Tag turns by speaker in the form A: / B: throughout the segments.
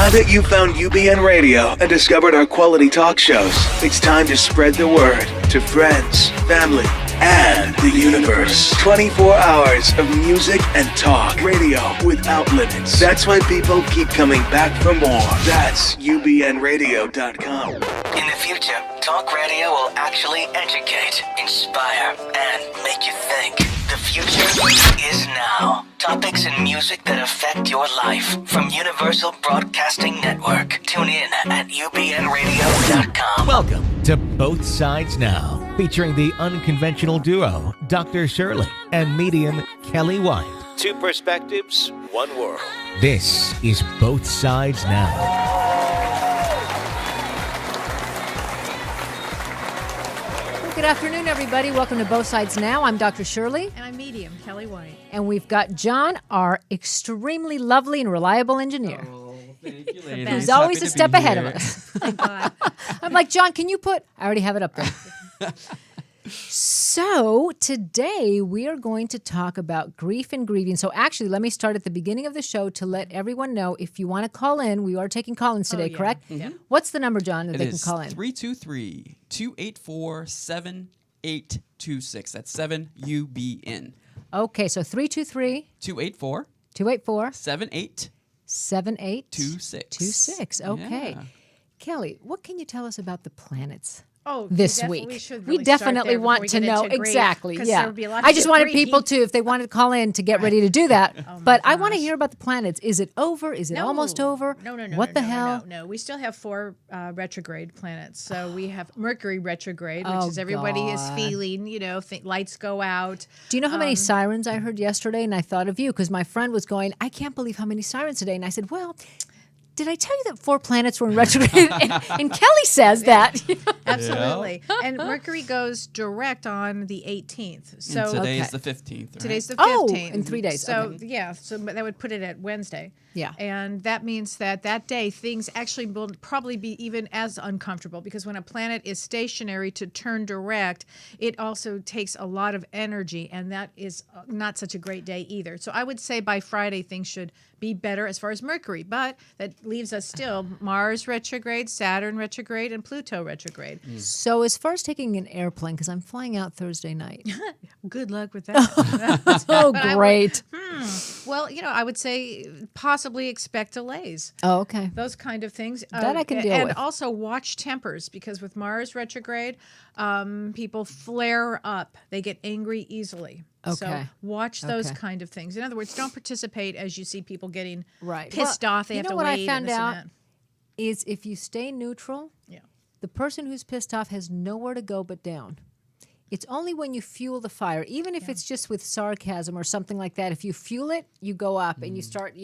A: Now that you've found UBN Radio and discovered our quality talk shows, it's time to spread the word to friends, family, and the universe. 24 hours of music and talk radio without limits. That's why people keep coming back for more. That's ubnradio.com.
B: In the future, talk radio will actually educate, inspire, and make you think. The future is now. Topics and music that affect your life from Universal Broadcasting Network. Tune in at ubnradio.com.
C: Welcome to Both Sides Now, featuring the unconventional duo, Dr. Shirley and medium Kellee White.
D: Two perspectives, one world.
C: This is Both Sides Now.
E: Good afternoon, everybody. Welcome to Both Sides Now. I'm Dr. Shirley.
F: And I'm medium, Kellee White.
E: And we've got John, our extremely lovely and reliable engineer.
G: Oh, thank you, ladies.
E: Who's always
G: Happy
E: a
G: to
E: step
G: be
E: ahead
G: here.
E: of us. I'm like, John, can you put... I already have it up there. So today we are going to talk about grief and grieving. So actually, let me start at the beginning of the show to let everyone know if you want to call in. We are taking call-ins today, correct?
F: Yeah.
E: What's the number, John, that
G: It
E: they can
G: is
E: call in?
G: 323-284-7826. That's 7UBN.
E: Okay, so 323
G: 284
E: 284
G: 7826.
E: 7826. Okay.
G: Yeah.
E: Kelly, what can you tell us about the planets?
F: Oh,
E: This
F: we
E: week.
F: should
E: We
F: really start
E: definitely
F: there before
E: want
F: we
E: to
F: get
E: know
F: into grief,
E: exactly.
F: 'cause
E: Yeah,
F: there would be a lot
E: I
F: of
E: just wanted
F: grief.
E: people to, if they wanted to call in, to get ready to do that. But I want to
F: gosh.
E: hear about the planets. Is it over? Is it almost over?
F: No.
E: What the hell?
F: No. We still have 4 retrograde planets. So we have Mercury retrograde, which
E: Oh,
F: is everybody is
E: God.
F: feeling, lights go out.
E: Do you know how many sirens I heard yesterday? And I thought of you because my friend was going, I can't believe how many sirens today. And I said, well, did I tell you that 4 planets were in retrograde? and Kelly says that.
F: Absolutely. And Mercury goes direct on the 18th. So
G: And today
E: Okay.
G: is the 15th, right?
F: Today's the 15th.
E: Oh, in 3 days.
F: So,
E: Okay.
F: yeah, so that would put it at Wednesday.
E: Yeah.
F: And that means that day things actually will probably be even as uncomfortable because when a planet is stationary to turn direct, it also takes a lot of energy, and that is not such a great day either. So I would say by Friday things should be better as far as Mercury, but that leaves us still Mars retrograde, Saturn retrograde, and Pluto retrograde.
E: So as far as taking an airplane, because I'm flying out Thursday night.
F: Good luck with that.
E: Oh,
F: But I would-
E: great.
F: Well, I would say possibly expect delays.
E: Oh, okay.
F: Those kind of things.
E: That I can deal
F: and
E: with.
F: also watch tempers because with Mars retrograde, people flare up. They get angry easily. So
E: Okay.
F: watch those
E: Okay.
F: kind of things. In other words, don't participate as you see people getting
E: Right.
F: pissed
E: Well,
F: off. They
E: you
F: have
E: know
F: to
E: what I
F: wait
E: found
F: and this
E: out?
F: and that.
E: Is if you stay neutral,
F: Yeah.
E: the person who's pissed off has nowhere to go but down. It's only when you fuel the fire, even if it's just with sarcasm or something like that. If you fuel it, you go up and you start,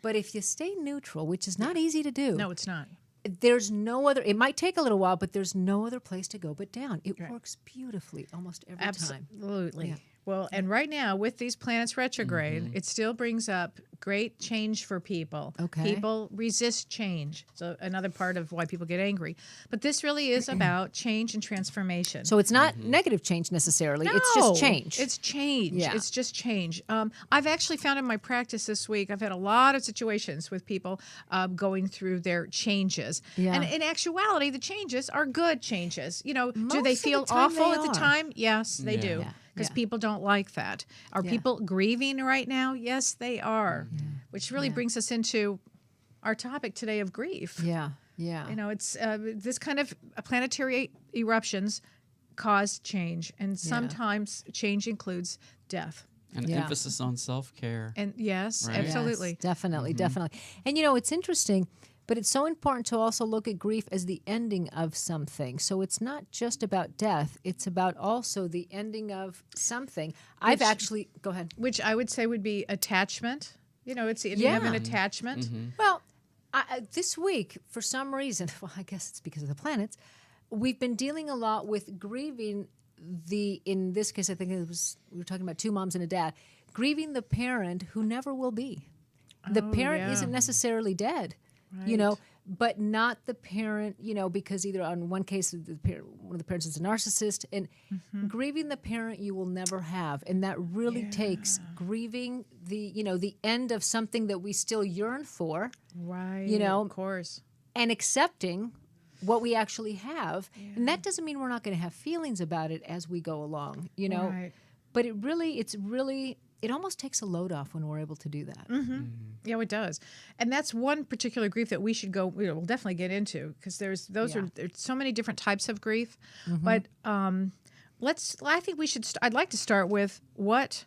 E: But if you stay neutral, which is not easy to do,
F: No, it's not.
E: there's no other. It might take a little while, but there's no other place to go but down. It works beautifully almost every time.
F: Absolutely.
E: Yeah.
F: Well, and right now with these planets retrograde, it still brings up great change for people.
E: Okay.
F: People resist change. So another part of why people get angry. But this really is about change and transformation.
E: So it's not negative change necessarily. It's just change.
F: It's change.
E: Yeah.
F: It's just change. I've actually found in my practice this week, I've had a lot of situations with people going through their changes.
E: Yeah.
F: And in actuality, the changes are good changes. Do
E: Most
F: they
E: of the
F: feel
E: time
F: awful
E: they
F: at the
E: are.
F: time? Yes, they do.
E: Yeah.
F: Because
E: Yeah.
F: people don't like that. Are
E: Yeah.
F: people grieving right now? Yes, they are. Which really brings us into our topic today of grief.
E: Yeah. Yeah.
F: It's this kind of planetary eruptions cause change, and sometimes change includes death.
G: An
E: Yeah.
G: emphasis on self-care.
F: And yes,
G: Right.
F: absolutely.
E: Yes, definitely, definitely. And it's interesting, but it's so important to also look at grief as the ending of something. So it's not just about death, it's about also the ending of something. I've actually, go ahead.
F: Which I would say would be attachment. It's the ending of an
E: Yeah.
F: attachment.
E: Well, this week, for some reason, well, I guess it's because of the planets, we've been dealing a lot with grieving in this case, I think we were talking about 2 moms and a dad, grieving the parent who never will be. The parent
F: yeah.
E: isn't necessarily dead.
F: Right.
E: but not the parent, because either on one case, one of the parents is a narcissist, and grieving the parent you will never have. And that really takes grieving the end of something that we still yearn for.
F: Right. Of course.
E: And accepting what we actually have. And that doesn't mean we're not going to have feelings about it as we go along,
F: Right.
E: But it almost takes a load off when we're able to do that.
F: Yeah, it does. And that's one particular grief that we should we'll definitely get into, because there's so many different types of grief. But I think we should, I'd like to start with what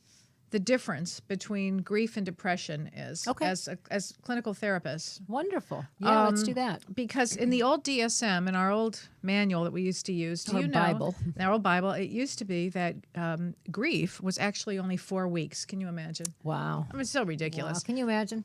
F: the difference between grief and depression is as clinical therapists.
E: Wonderful. Yeah, let's do that.
F: Because in the old DSM, in our old manual that we used to use,
E: Bible.
F: In our old Bible, it used to be that grief was actually only 4 weeks. Can you imagine?
E: Wow.
F: I mean, it's so ridiculous.
E: Wow. Can you imagine?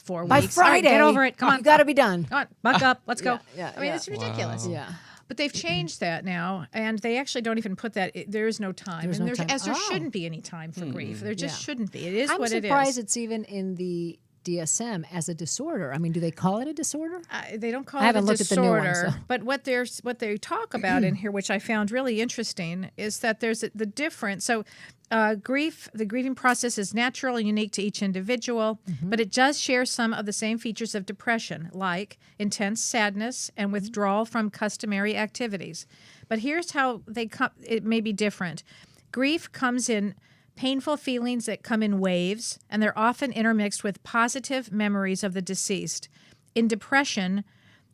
F: 4
E: By
F: weeks. All right,
E: Friday,
F: get over it. Come on.
E: You got to be done.
F: Come on, buck up. Let's go.
E: Yeah,
F: I mean, it's ridiculous.
E: Yeah.
F: But they've changed that now, and they actually don't even put that. There is no time,
E: There's
F: and
E: no time.
F: as there shouldn't be any time for grief. There just shouldn't be. It is
E: I'm
F: what it is.
E: surprised it's even in the DSM as a disorder. I mean, do they call it a disorder?
F: They don't call
E: I
F: it
E: haven't
F: a
E: looked at the new one,
F: disorder,
E: so.
F: but what they talk about in here, which I found really interesting, is that there's the difference. So, the grieving process is natural and unique to each individual, but it does share some of the same features of depression, like intense sadness and withdrawal from customary activities. But here's how it may be different. Grief comes in painful feelings that come in waves, and they're often intermixed with positive memories of the deceased. In depression,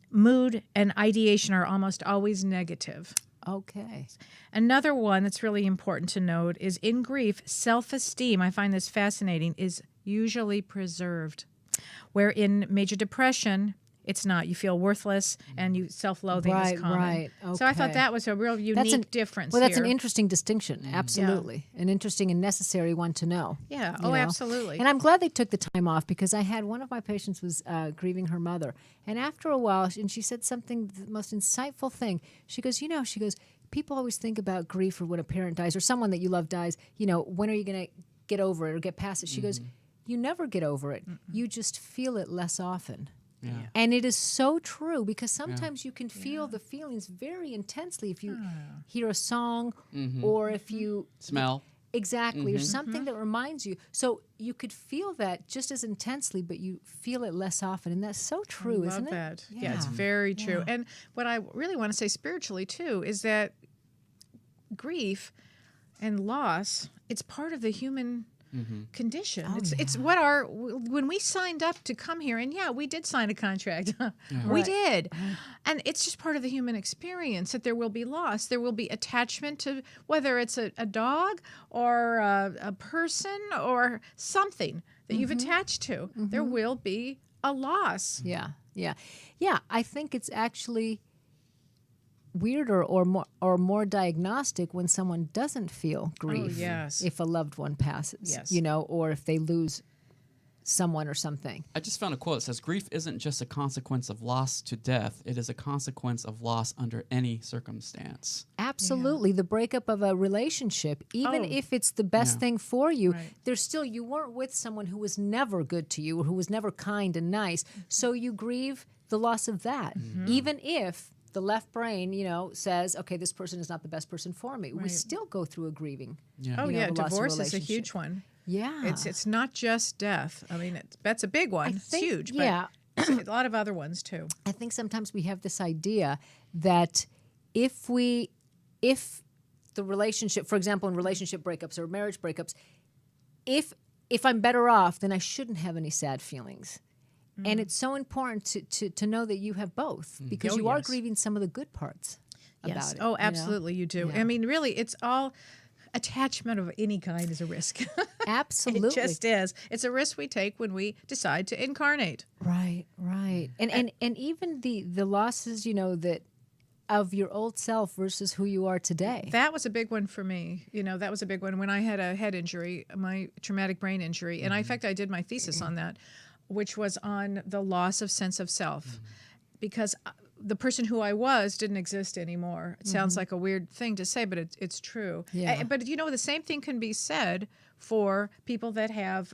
F: mood and ideation are almost always negative.
E: Okay.
F: Another one that's really important to note is in grief, self-esteem, I find this fascinating, is usually preserved. Where in major depression, it's not. You feel worthless and self-loathing is common.
E: Right.
F: So I thought
E: Okay.
F: that was a real unique difference.
E: Well, that's
F: here.
E: an interesting distinction. Absolutely. An interesting and necessary one to know.
F: Yeah.
E: you know?
F: Absolutely.
E: And I'm glad they took the time off, because I had one of my patients was grieving her mother. And after a while, and she said something, the most insightful thing. She goes, people always think about grief or when a parent dies or someone that you love dies, when are you going to get over it or get past it? She goes, you never get over it. You just feel it less often.
G: Yeah.
E: And it is so true, because sometimes you can feel the feelings very intensely if you hear a song or if you
G: Smell.
E: exactly or something that reminds you. So you could feel that just as intensely, but you feel it less often, and that's so true, isn't it?
F: I love that. Yeah, it's very true. And what I really want to say spiritually too is that grief and loss, it's part of the human condition. It's what when we signed up to come here, and we did sign a contract. We did. And it's just part of the human experience that there will be loss. There will be attachment to whether it's a dog or a person or something that you've attached to. There will be a loss.
E: Yeah. I think it's actually weirder or more diagnostic when someone doesn't feel grief.
F: Yes.
E: If a loved one passes.
F: Yes.
E: Or if they lose someone or something.
G: I just found a quote that says, grief isn't just a consequence of loss to death. It is a consequence of loss under any circumstance.
E: Absolutely. The breakup of a relationship, even if it's the best thing for you, there's still, you weren't with someone who was never good to you or who was never kind and nice. So you grieve the loss of that. Even if the left brain, says, okay, this person is not the best person for me. We still go through a grieving.
G: Yeah.
F: Oh,
E: the loss of
F: divorce is a
E: relationship.
F: huge one.
E: Yeah.
F: It's not just death. I mean, that's a big one. It's huge. But a lot of other ones too.
E: I think sometimes we have this idea that if the relationship, for example, in relationship breakups or marriage breakups, if I'm better off, then I shouldn't have any sad feelings. And it's so important to know that you have both, because you are grieving some of the good parts about it.
F: Oh, absolutely, you do.
E: Yeah.
F: I mean, really, it's all attachment of any kind is a risk.
E: Absolutely.
F: It just is. It's a risk we take when we decide to incarnate.
E: Right. And even the losses, that of your old self versus who you are today.
F: That was a big one for me. That was a big one when I had a head injury, my traumatic brain injury. And in fact, I did my thesis on that, which was on the loss of sense of self. Because the person who I was didn't exist anymore. It sounds like a weird thing to say, but it's true.
E: Yeah.
F: But the same thing can be said for people that have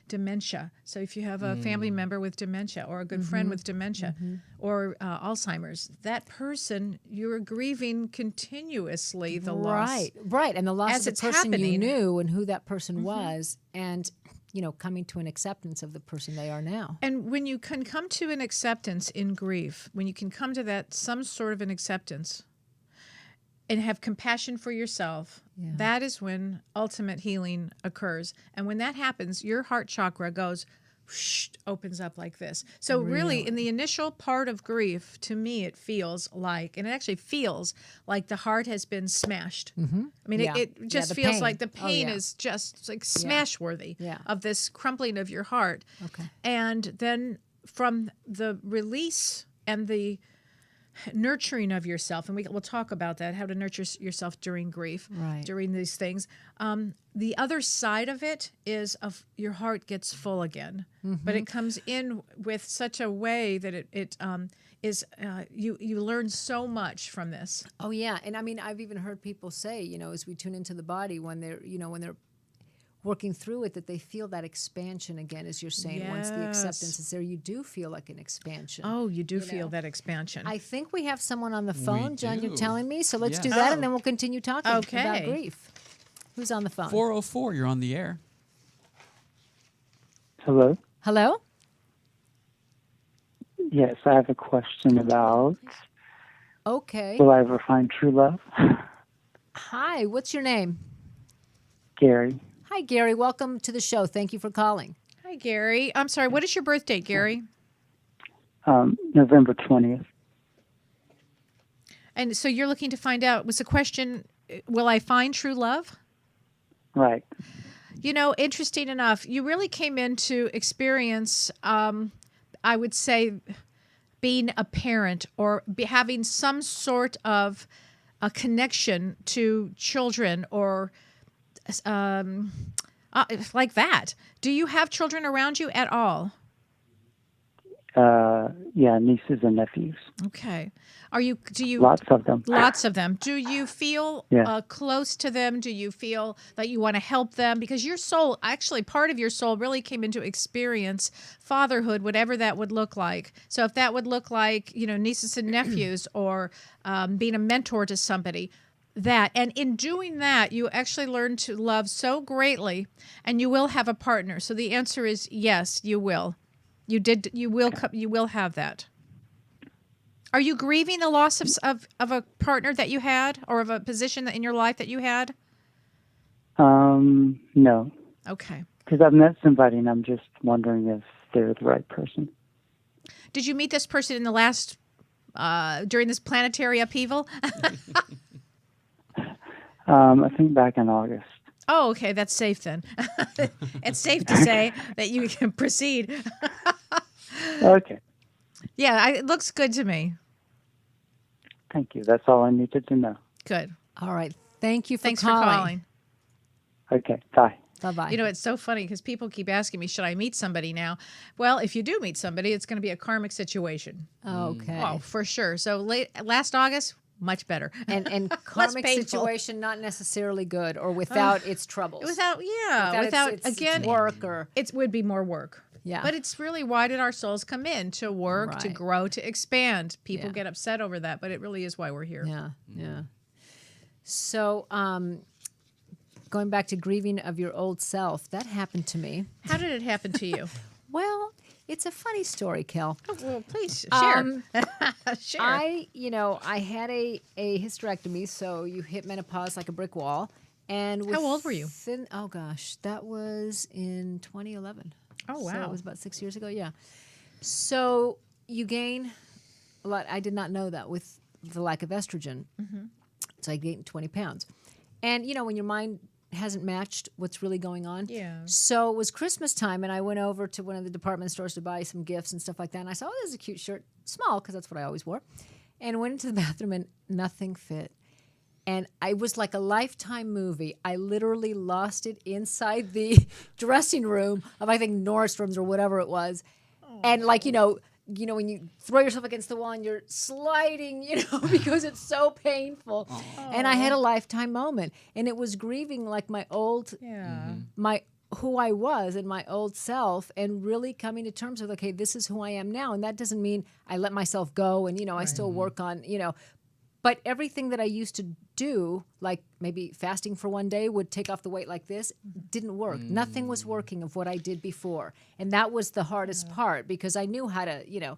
F: dementia. So if you have a family member with dementia or a good friend with dementia or Alzheimer's, that person, you're grieving continuously the loss.
E: Right. And the loss
F: As
E: of
F: it's
E: the person you
F: happening.
E: knew and who that person was, and coming to an acceptance of the person they are now.
F: And when you can come to an acceptance in grief, when you can come to that some sort of an acceptance and have compassion for yourself, that is when ultimate healing occurs. And when that happens, your heart chakra goes, whoosh, opens up like this. So really, in the initial part of grief, to me, it feels like, and it actually feels like the heart has been smashed. I mean, it just
E: the
F: feels
E: pain.
F: like the
E: Oh,
F: pain
E: yeah.
F: is just like smash worthy
E: Yeah.
F: of this crumpling of your heart.
E: Okay.
F: And then from the release and the nurturing of yourself, and we'll talk about that, how to nurture yourself during grief,
E: Right.
F: during these things. The other side of it is of your heart gets full again, but it comes in with such a way that it is you learn so much from this.
E: Oh yeah, and I mean, I've even heard people say, as we tune into the body, when they're working through it, that they feel that expansion again, as you're saying. Once the acceptance is there, you do feel like an expansion.
F: Oh, you do feel that expansion.
E: I think we have someone on the phone, John. You're
G: do.
E: telling me, so let's do
G: Yes.
E: that, and then we'll continue talking about
F: Okay.
E: grief. Who's on the phone?
G: 404, you're on the air.
H: Hello?
E: Hello.
H: Yes, I have a question about
E: Okay.
H: will I ever find true love?
E: Hi. What's your name?
H: Gary,
E: Hi, Gary. Welcome to the show. Thank you for calling.
F: Hi, Gary. I'm sorry. What is your birth date, Gary?
H: November 20th.
F: And so you're looking to find out, was the question, will I find true love?
H: Right.
F: Interesting enough, you really came in to experience, I would say, being a parent or having some sort of a connection to children or like that. Do you have children around you at all?
H: Yeah, nieces and nephews.
F: Okay. Do you
H: Lots of them.
F: Lots of them. Do you feel
H: Yeah.
F: close to them? Do you feel that you want to help them? Because your soul, actually part of your soul really came into experience fatherhood, whatever that would look like. So if that would look like, nieces and nephews or being a mentor to somebody, that. And in doing that, you actually learn to love so greatly, and you will have a partner. So the answer is yes, you will. You will have that. Are you grieving the loss of a partner that you had, or of a position in your life that you had?
H: No.
F: Okay.
H: Because I've met somebody and I'm just wondering if they're the right person.
F: Did you meet this person in the last, during this planetary upheaval?
H: I think back in August.
F: Oh, okay. That's safe then. It's safe to say that you can proceed.
H: Okay.
F: Yeah, it looks good to me.
H: Thank you. That's all I needed to know.
F: Good.
E: All right. Thank you for
F: Thanks
E: calling.
F: for calling.
H: Okay. Bye.
E: Bye-bye.
F: It's so funny because people keep asking me, should I meet somebody now? Well, if you do meet somebody, it's going to be a karmic situation.
E: Okay.
F: Oh, for sure. So last August, much better.
E: And karmic
F: painful.
E: situation not necessarily good, or without its troubles.
F: Without
E: its
F: again,
E: work, or
F: it would be more work.
E: Yeah.
F: But it's really, why did our souls come in? To work, to
E: Right.
F: grow, to expand. People
E: Yeah.
F: get upset over that, but it really is why we're here.
E: yeah. So, going back to grieving of your old self, that happened to me.
F: How did it happen to you?
E: Well, it's a funny story, Kel.
F: Oh, well, please share. Share.
E: I had a hysterectomy, so you hit menopause like a brick wall. And
F: How old were you?
E: Oh gosh, that was in 2011.
F: Oh, wow.
E: So it was about 6 years ago. Yeah. So you gain a lot. I did not know that with the lack of estrogen.
F: Mm-hmm.
E: So I gained 20 pounds. And when your mind hasn't matched what's really going on.
F: Yeah.
E: So it was Christmas time, and I went over to one of the department stores to buy some gifts and stuff like that. And I saw, this is a cute shirt, small, because that's what I always wore. And went into the bathroom, and nothing fit. And it was like a Lifetime movie. I literally lost it inside the dressing room of, I think, Nordstrom's or whatever it was. And when you throw yourself against the wall and you're sliding, because it's so painful. And I had a lifetime moment, and it was grieving like my old, who I was and my old self, and really coming to terms with, okay, this is who I am now. And that doesn't mean I let myself go and, I still work on, but everything that I used to do, like maybe fasting for one day would take off the weight like this, didn't work. Nothing was working of what I did before. And that was the hardest part, because I knew how to,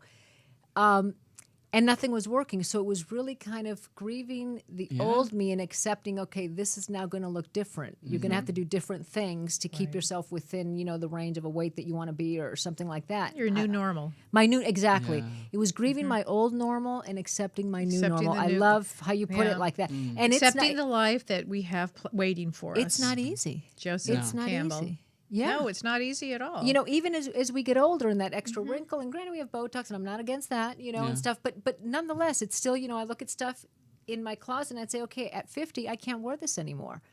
E: and nothing was working. So it was really kind of grieving the old me and accepting, okay, this is now going to look different. You're going to have to do different things to keep yourself within, the range of a weight that you want to be, or something like that.
F: Your new normal.
E: My new, exactly. It was grieving my old normal and accepting my new normal. I love how you put it like that. And
F: accepting
E: it's
F: the life that we have waiting for us.
E: It's not easy.
F: Joseph
E: It's not
F: Campbell.
E: easy. Yeah.
F: No, it's not easy at all.
E: Even as we get older and that extra wrinkle, and granted we have Botox, and I'm not against that, and stuff, but nonetheless, it's still, I look at stuff in my closet and I'd say, okay, at 50, I can't wear this anymore.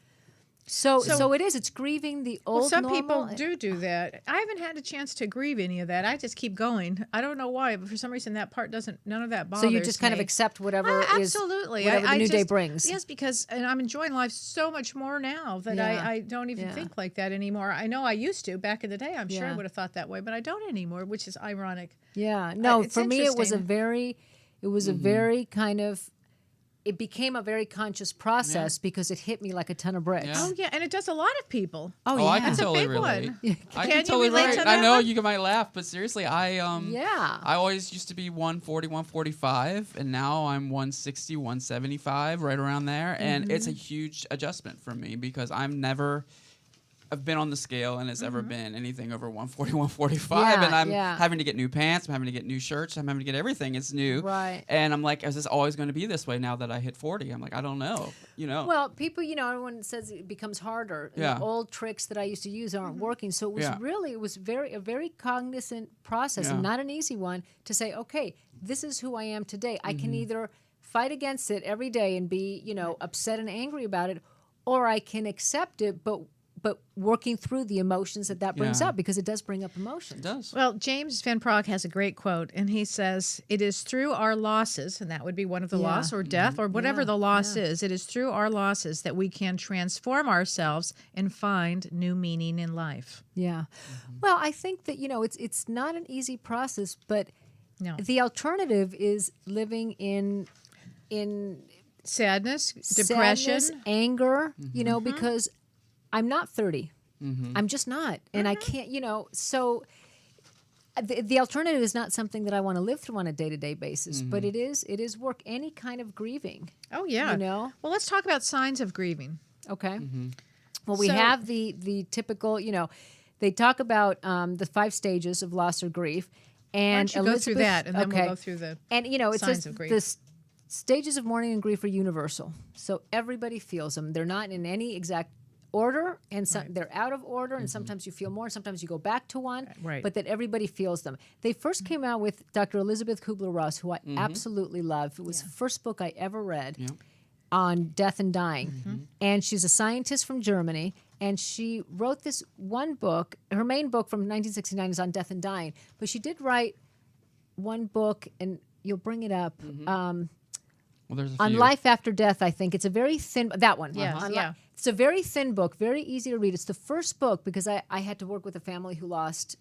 E: So it's grieving the old
F: Well, some
E: normal.
F: people do that. I haven't had a chance to grieve any of that. I just keep going. I don't know why, but for some reason that part none of that bothers
E: So you just kind of
F: me.
E: accept whatever
F: Absolutely.
E: whatever the new day
F: just-
E: brings.
F: Yes, because and I'm enjoying life so much more now that I don't even think like that anymore. I know I used to back in the day. I'm sure I would have thought that way, but I don't anymore, which is ironic.
E: Yeah. No,
F: It's
E: for me it was a
F: interesting.
E: very kind of, it became a very conscious process because it hit me like a ton of bricks.
G: Yeah.
F: Oh yeah, and it does a lot of people.
G: Oh, I can
F: That's a
G: totally
F: big
G: relate.
F: one.
G: I
F: Can
G: can
F: you
G: totally
F: relate
G: relate.
F: to
G: I
F: that
G: know
F: one?
G: you might laugh, but seriously, I always used to be 140, 145, and now I'm 160, 175, right around there. And it's a huge adjustment for me because I've been on the scale and it's ever been anything over 140, 145. And I'm having to get new pants. I'm having to get new shirts. I'm having to get everything. It's new.
E: Right.
G: And I'm like, is this always going to be this way now that I hit 40? I'm like, I don't know.
E: Well, people, everyone says it becomes harder.
G: Yeah.
E: The old tricks that I used to use aren't working. So it was a very cognizant process, and not an easy one, to say, okay, this is who I am today. I can either fight against it every day and be, upset and angry about it, or I can accept it, but working through the emotions that brings up, because it does bring up emotions.
G: It does.
F: Well, James Van Praagh has a great quote, and he says, "It is through our losses, and that would be one of the loss or death or whatever the loss is. It is through our losses that we can transform ourselves and find new meaning in life."
E: Yeah. Well, I think that, it's not an easy process, but
F: No.
E: the alternative is living in
F: Sadness, depression.
E: sadness, anger, because I'm not 30. I'm just not. And I can't, so the alternative is not something that I want to live through on a day-to-day basis, but it is work, any kind of grieving.
F: Oh, yeah.
E: Well,
F: let's talk about signs of grieving.
E: Okay. Well, we
F: So-
E: have the typical, they talk about the 5 stages of loss or grief. And
F: Why don't you go through that, and then we'll go through the
E: and it
F: signs
E: says
F: of grief.
E: the stages of mourning and grief are universal, so everybody feels them. They're not in any exact order, and they're out of order, and sometimes you feel more, and sometimes you go back to one.
F: Right.
E: But that everybody feels them. They first came out with Dr. Elizabeth Kubler-Ross, who I absolutely love. It was the first book I ever read on death and dying, and she's a scientist from Germany. And she wrote this one book. Her main book from 1969 is on death and dying. But she did write one book, and you'll bring it up,
G: Well, there's a
E: on
G: few.
E: life after death, I think. It's a very thin, that one.
F: Yes,
E: On
F: yeah.
E: It's a very thin book, very easy to read. It's the first book because I had to work with a family who lost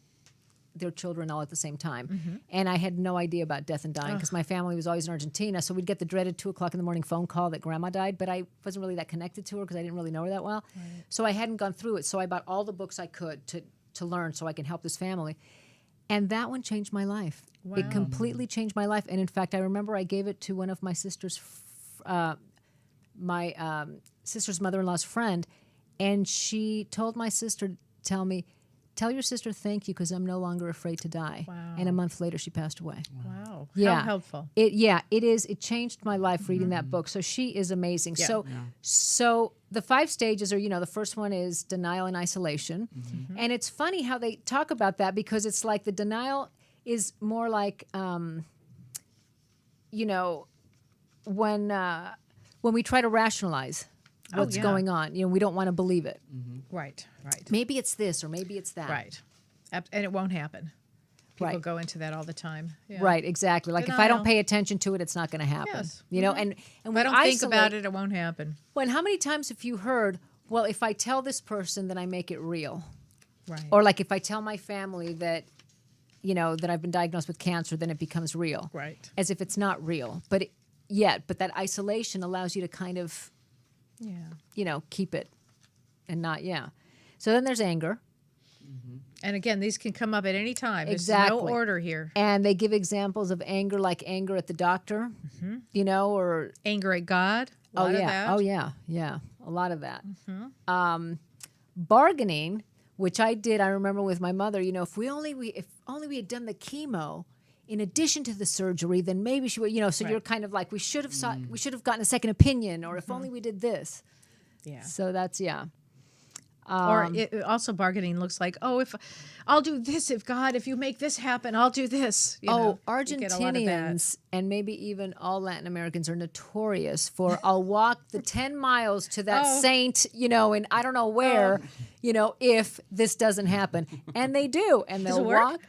E: their children all at the same time. And I had no idea about death and dying because my family was always in Argentina. So we'd get the dreaded 2:00 in the morning phone call that grandma died, but I wasn't really that connected to her because I didn't really know her that well. So I hadn't gone through it. So I bought all the books I could to learn so I can help this family. And that one changed my life.
F: Wow.
E: It completely changed my life. And in fact, I remember I gave it to one of my sister's, sister's mother-in-law's friend, and she told my sister to tell your sister thank you because I'm no longer afraid to die.
F: Wow.
E: And a month later, she passed away.
F: Wow.
E: Yeah.
F: How helpful.
E: It is. It changed my life reading that book. So she is amazing.
F: Yeah.
E: So the 5 stages are, the first one is denial and isolation. And it's funny how they talk about that because it's like the denial is more like, when we try to rationalize what's going on, we don't want to believe it.
F: Right.
E: Maybe it's this or maybe it's that.
F: Right. And it won't happen. People go into that all the time. Yeah.
E: Right, exactly. Like if I don't pay attention to it, it's not going to happen.
F: Yes.
E: You know, and
F: If
E: when
F: I don't think about it, it won't happen.
E: When how many times have you heard, well, if I tell this person, then I make it real.
F: Right.
E: Or like if I tell my family that, you know, that I've been diagnosed with cancer, then it becomes real.
F: Right.
E: As if it's not real. But that isolation allows you to kind of, you know, keep it and not, So then there's anger.
F: And again, these can come up at any time.
E: Exactly.
F: There's no order here.
E: And they give examples of anger, like anger at the doctor, you know, or
F: anger at God. A lot of that.
E: Oh, yeah. A lot of that. Bargaining, which I did, I remember with my mother, you know, if only we had done the chemo in addition to the surgery, then maybe she would, you know, so you're kind of like, we should have gotten a second opinion, or if only we did this.
F: Yeah.
E: So that's,
F: or also bargaining looks like, oh, if I'll do this, if you make this happen, I'll do this. You know,
E: Argentinians and maybe even all Latin Americans are notorious for, I'll walk the 10 miles to that saint, you know, and I don't know where, you know, if this doesn't happen. And they do. And they'll walk.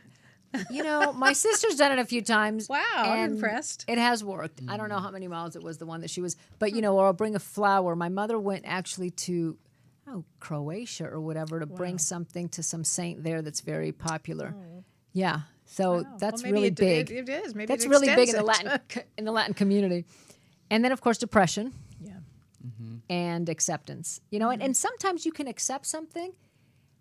E: You know, my sister's done it a few times.
F: Wow, I'm impressed.
E: It has worked. I don't know how many miles it was, the one that she was, but you know, or I'll bring a flower. My mother went actually to Croatia or whatever to bring something to some saint there that's very popular. Yeah, so that's really big.
F: It is. Maybe
E: that's really big in the Latin community. And then of course depression.
F: Yeah.
E: And acceptance. You know, and sometimes you can accept something,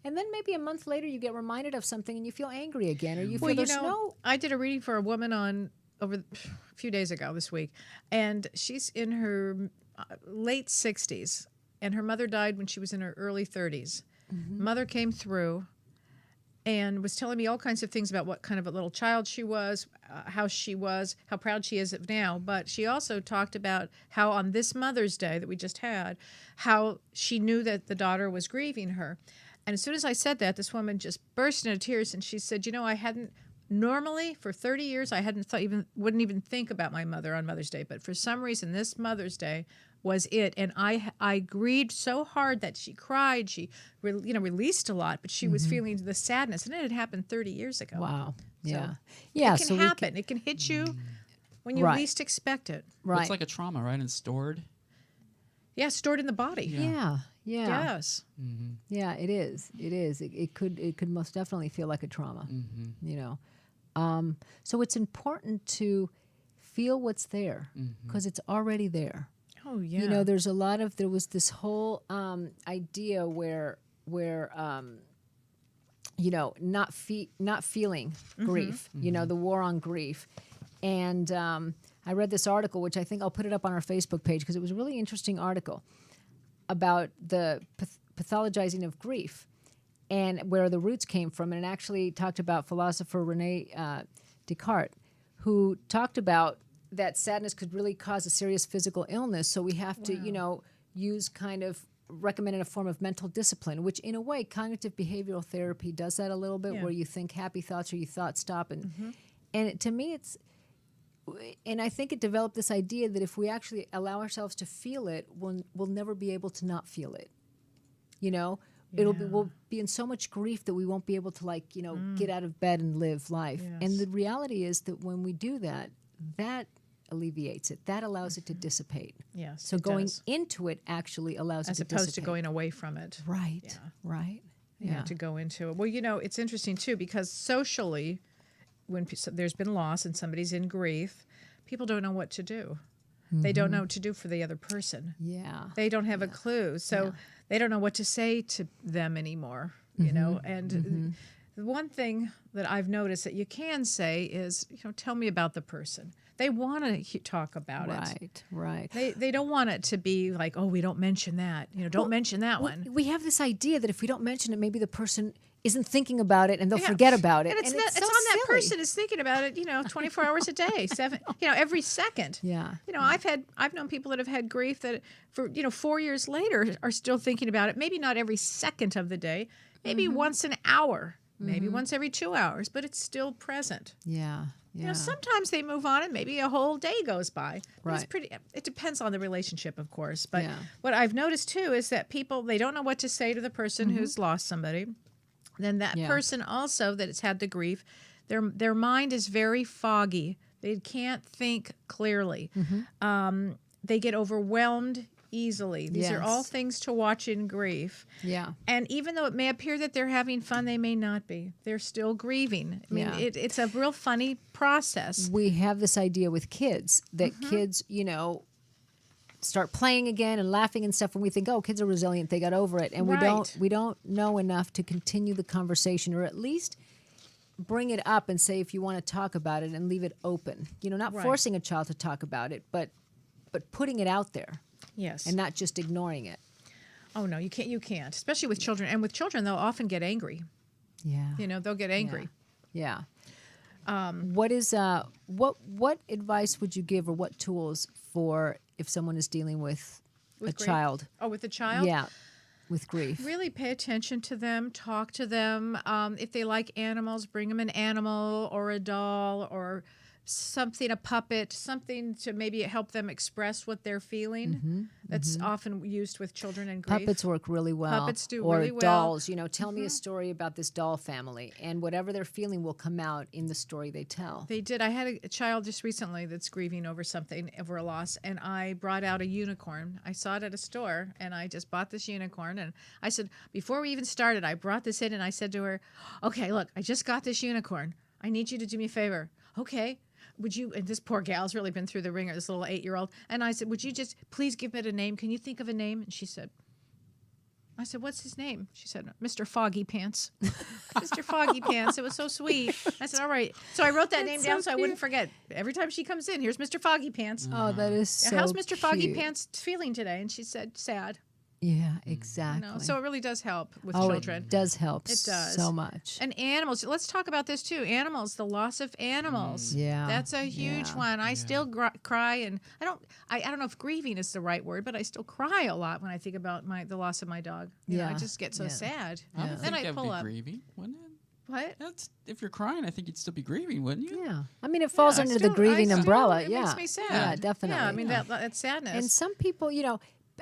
E: and then maybe a month later you get reminded of something and you feel angry again, or you feel there's no.
F: I did a reading for a woman over a few days ago this week, and she's in her late 60s. And her mother died when she was in her early 30s. Mother came through and was telling me all kinds of things about what kind of a little child she was, how proud she is of now. But she also talked about how on this Mother's Day that we just had, how she knew that the daughter was grieving her. And as soon as I said that, this woman just burst into tears, and she said, you know, normally for 30 years, I wouldn't even think about my mother on Mother's Day. But for some reason, this Mother's Day was it, and I grieved so hard that she cried. She, released a lot, but she was feeling the sadness, and it had happened 30 years ago.
E: Wow.
F: Yeah.
E: Yeah.
F: It can happen. It can hit you when you least expect it.
E: Right.
G: It's like a trauma, right? And stored.
F: Yeah, stored in the body.
E: Yeah.
F: Yes.
E: Yeah, it is. It is. It could most definitely feel like a trauma. You know, so it's important to feel what's there because it's already there.
F: Oh yeah.
E: You know, there was this whole idea where you know, not feeling grief. You know, the war on grief, and I read this article, which I think I'll put it up on our Facebook page because it was a really interesting article about the pathologizing of grief and where the roots came from, and it actually talked about philosopher René Descartes, who talked about that sadness could really cause a serious physical illness. So we have to, you know, use kind of recommended a form of mental discipline, which in a way, cognitive behavioral therapy does that a little bit, where you think happy thoughts or you thoughts stop. And to me, and I think it developed this idea that if we actually allow ourselves to feel it, we'll never be able to not feel it. You know, we'll be in so much grief that we won't be able to, like, you know, get out of bed and live life.
F: Yes.
E: And the reality is that when we do that, that alleviates it. That allows it to dissipate.
F: Yes.
E: So going into it actually allows it to dissipate.
F: As opposed to going away from it.
E: Right.
F: Yeah.
E: Right.
F: Yeah. To go into it. Well, you know, it's interesting too, because socially, when there's been loss and somebody's in grief, people don't know what to do. They don't know what to do for the other person.
E: Yeah.
F: They don't have a clue. So they don't know what to say to them anymore, you know. And the one thing that I've noticed that you can say is, you know, tell me about the person. They want to talk about it.
E: Right.
F: They don't want it to be like, oh, we don't mention that. You know, don't mention that one.
E: We have this idea that if we don't mention it, maybe the person isn't thinking about it and they'll forget about it.
F: And it's
E: so
F: on
E: silly.
F: that person is thinking about it, you know, 24 hours a day, every second.
E: Yeah.
F: You know, I've known people that have had grief that for, 4 years later are still thinking about it. Maybe not every second of the day, maybe once an hour, maybe once every 2 hours, but it's still present.
E: Yeah.
F: You know, sometimes they move on and maybe a whole day goes by.
E: Right.
F: It depends on the relationship, of course. But what I've noticed too is that people, they don't know what to say to the person who's lost somebody. Then that person also that has had the grief, Their mind is very foggy. They can't think clearly. They get overwhelmed easily. These are all things to watch in grief.
E: Yeah.
F: And even though it may appear that they're having fun, they may not be. They're still grieving. I mean, it's a real funny process.
E: We have this idea with kids that kids, start playing again and laughing and stuff, and we think, oh, kids are resilient, they got over it. And we don't know enough to continue the conversation, or at least bring it up and say if you want to talk about it, and leave it open. Not forcing a child to talk about it, but putting it out there.
F: Yes.
E: And not just ignoring it.
F: Oh no, you can't. Especially with children. And with children, they'll often get angry.
E: Yeah.
F: They'll get angry.
E: Yeah. What advice would you give, or what tools for if someone is dealing with a
F: grief?
E: child?
F: Oh, with a child?
E: Yeah. With grief.
F: Really pay attention to them, talk to them. If they like animals, bring them an animal or a doll or something, a puppet, something to maybe help them express what they're feeling. That's often used with children and grief.
E: Puppets work really well.
F: Puppets do
E: or
F: really well.
E: Dolls, tell me a story about this doll family, and whatever they're feeling will come out in the story they tell.
F: They did. I had a child just recently that's grieving over something, over a loss, and I brought out a unicorn. I saw it at a store, and I just bought this unicorn, and I said, before we even started, I brought this in, and I said to her, okay, look, I just got this unicorn. I need you to do me a favor. Okay. Would you, and this poor gal's really been through the ringer, this little 8-year-old. And I said, would you just please give it a name? Can you think of a name? And she said, I said, what's his name? She said, Mr. Foggy Pants. Mr. Foggy Pants. It was so sweet. I said, all right. So I wrote that name down so I wouldn't forget. Every time she comes in, here's Mr. Foggy Pants.
E: Oh, that is so
F: How's Mr. Foggy
E: cute.
F: Pants feeling today? And she said, sad.
E: Yeah, exactly.
F: So it really does help with children.
E: It does help
F: It does.
E: so much.
F: And animals. Let's talk about this too. Animals, the loss of animals.
E: Yeah.
F: That's a huge one. I still cry, and I don't know if grieving is the right word, but I still cry a lot when I think about the loss of my dog. You know, I just get so sad.
G: I would
F: Then
G: think
F: I
G: that
F: pull
G: would be
F: up.
G: grieving, wouldn't it?
F: What?
G: If you're crying, I think you'd still be grieving, wouldn't you?
E: Yeah. I mean, it falls under the grieving umbrella.
F: It
E: yeah.
F: makes me sad.
E: Yeah, definitely.
F: Yeah, I mean, that's sadness.
E: And some people,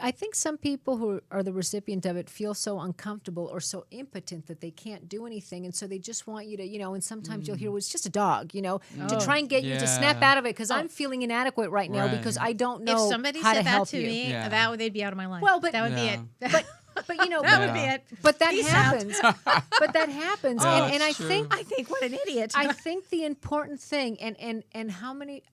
E: I think some people who are the recipient of it feel so uncomfortable or so impotent that they can't do anything. And so they just want you to, and sometimes you'll hear, well, it's just a dog, to try and get you to snap out of it because I'm feeling inadequate right now because I don't know
F: if somebody
E: how
F: said
E: to
F: that
E: help
F: to
E: you.
F: me, they'd be out of my life.
E: Well, but
F: that would be it.
E: But
F: that would be it.
E: But that
F: Peace
E: happens. But that happens.
G: Yeah,
E: and I
G: true.
E: think
F: what an idiot.
E: I think the important thing and how many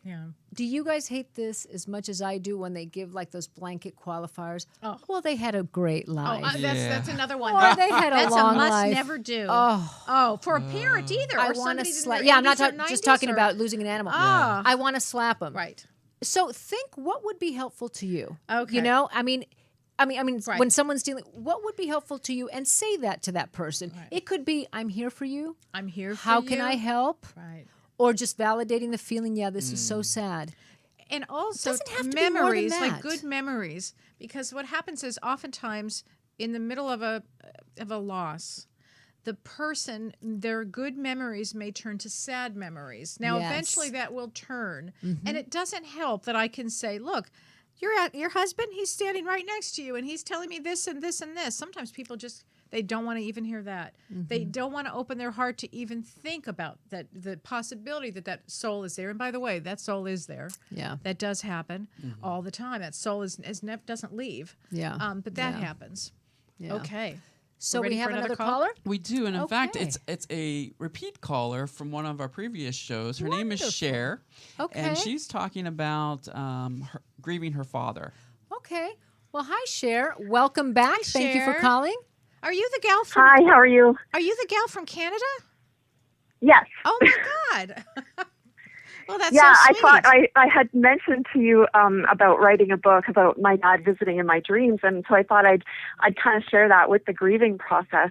F: Yeah.
E: do you guys hate this as much as I do when they give like those blanket qualifiers?
F: Oh.
E: Well, they had a great life.
F: That's another one.
E: Or they had a long
F: must
E: life.
F: never do.
E: Oh,
F: For a parent either.
E: I
F: or
E: want to
F: somebody that's in
E: slap.
F: their
E: Yeah, I'm not
F: 80s or
E: just
F: 90s
E: talking
F: or-
E: about losing an animal.
F: Ah.
E: I want to slap them.
F: Right.
E: So think what would be helpful to you.
F: Okay.
E: I mean,
F: Right.
E: when someone's dealing, what would be helpful to you, and say that to that person.
F: Right.
E: It could be, "I'm here for you.
F: I'm here for
E: How
F: you.
E: can I help?"
F: Right.
E: Or just validating the feeling. Yeah, this is so sad.
F: And also
E: doesn't have to be more than
F: memories,
E: that.
F: like good memories, because what happens is oftentimes in the middle of a loss, the person, their good memories may turn to sad memories. Now,
E: Yes.
F: eventually that will turn, and it doesn't help that I can say, "Look, you're at your husband. He's standing right next to you, and he's telling me this and this and this." Sometimes people just they don't want to even hear that. They don't want to open their heart to even think about that the possibility that soul is there. And by the way, that soul is there.
E: Yeah.
F: That does happen all the time. That soul doesn't leave.
E: Yeah.
F: But that happens.
E: Yeah.
F: Okay.
E: So
F: We're ready
E: we have
F: for
E: another
F: another call?
E: caller?
G: We do, and in fact,
E: Okay.
G: it's a repeat caller from one of our previous shows. Her name is
E: Wonderful.
G: Cher,
E: Okay.
G: and she's talking about grieving her father.
E: Okay. Well, hi, Cher. Welcome back. Thank you for
F: Cher.
E: calling.
F: Are you the gal from
I: Hi, how are you?
F: Are you the gal from Canada?
I: Yes.
F: Oh my God. Well, that's
I: Yeah,
F: so
I: I
F: sweet.
I: thought I had mentioned to you about writing a book about my dad visiting in my dreams, and so I thought I'd kind of share that with the grieving process.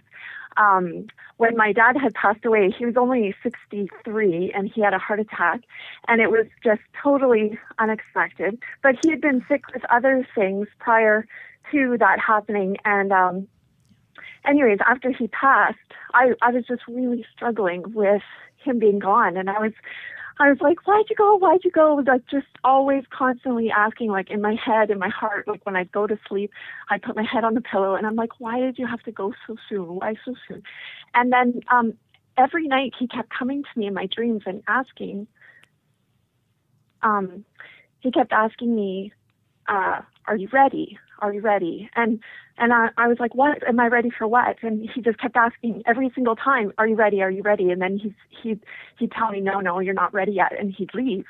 I: When my dad had passed away, he was only 63, and he had a heart attack, and it was just totally unexpected. But he had been sick with other things prior to that happening, and anyways, after he passed, I was just really struggling with him being gone, and I was like, why'd you go? Why'd you go? Like, just always constantly asking, like, in my head, in my heart, like, when I'd go to sleep, I'd put my head on the pillow, and I'm like, why did you have to go so soon? Why so soon? And then every night he kept coming to me in my dreams and asking, me, are you ready? Are you ready? And I was like, what? Am I ready for what? And he just kept asking every single time, are you ready? Are you ready? And then he'd tell me, no, you're not ready yet. And he'd leave.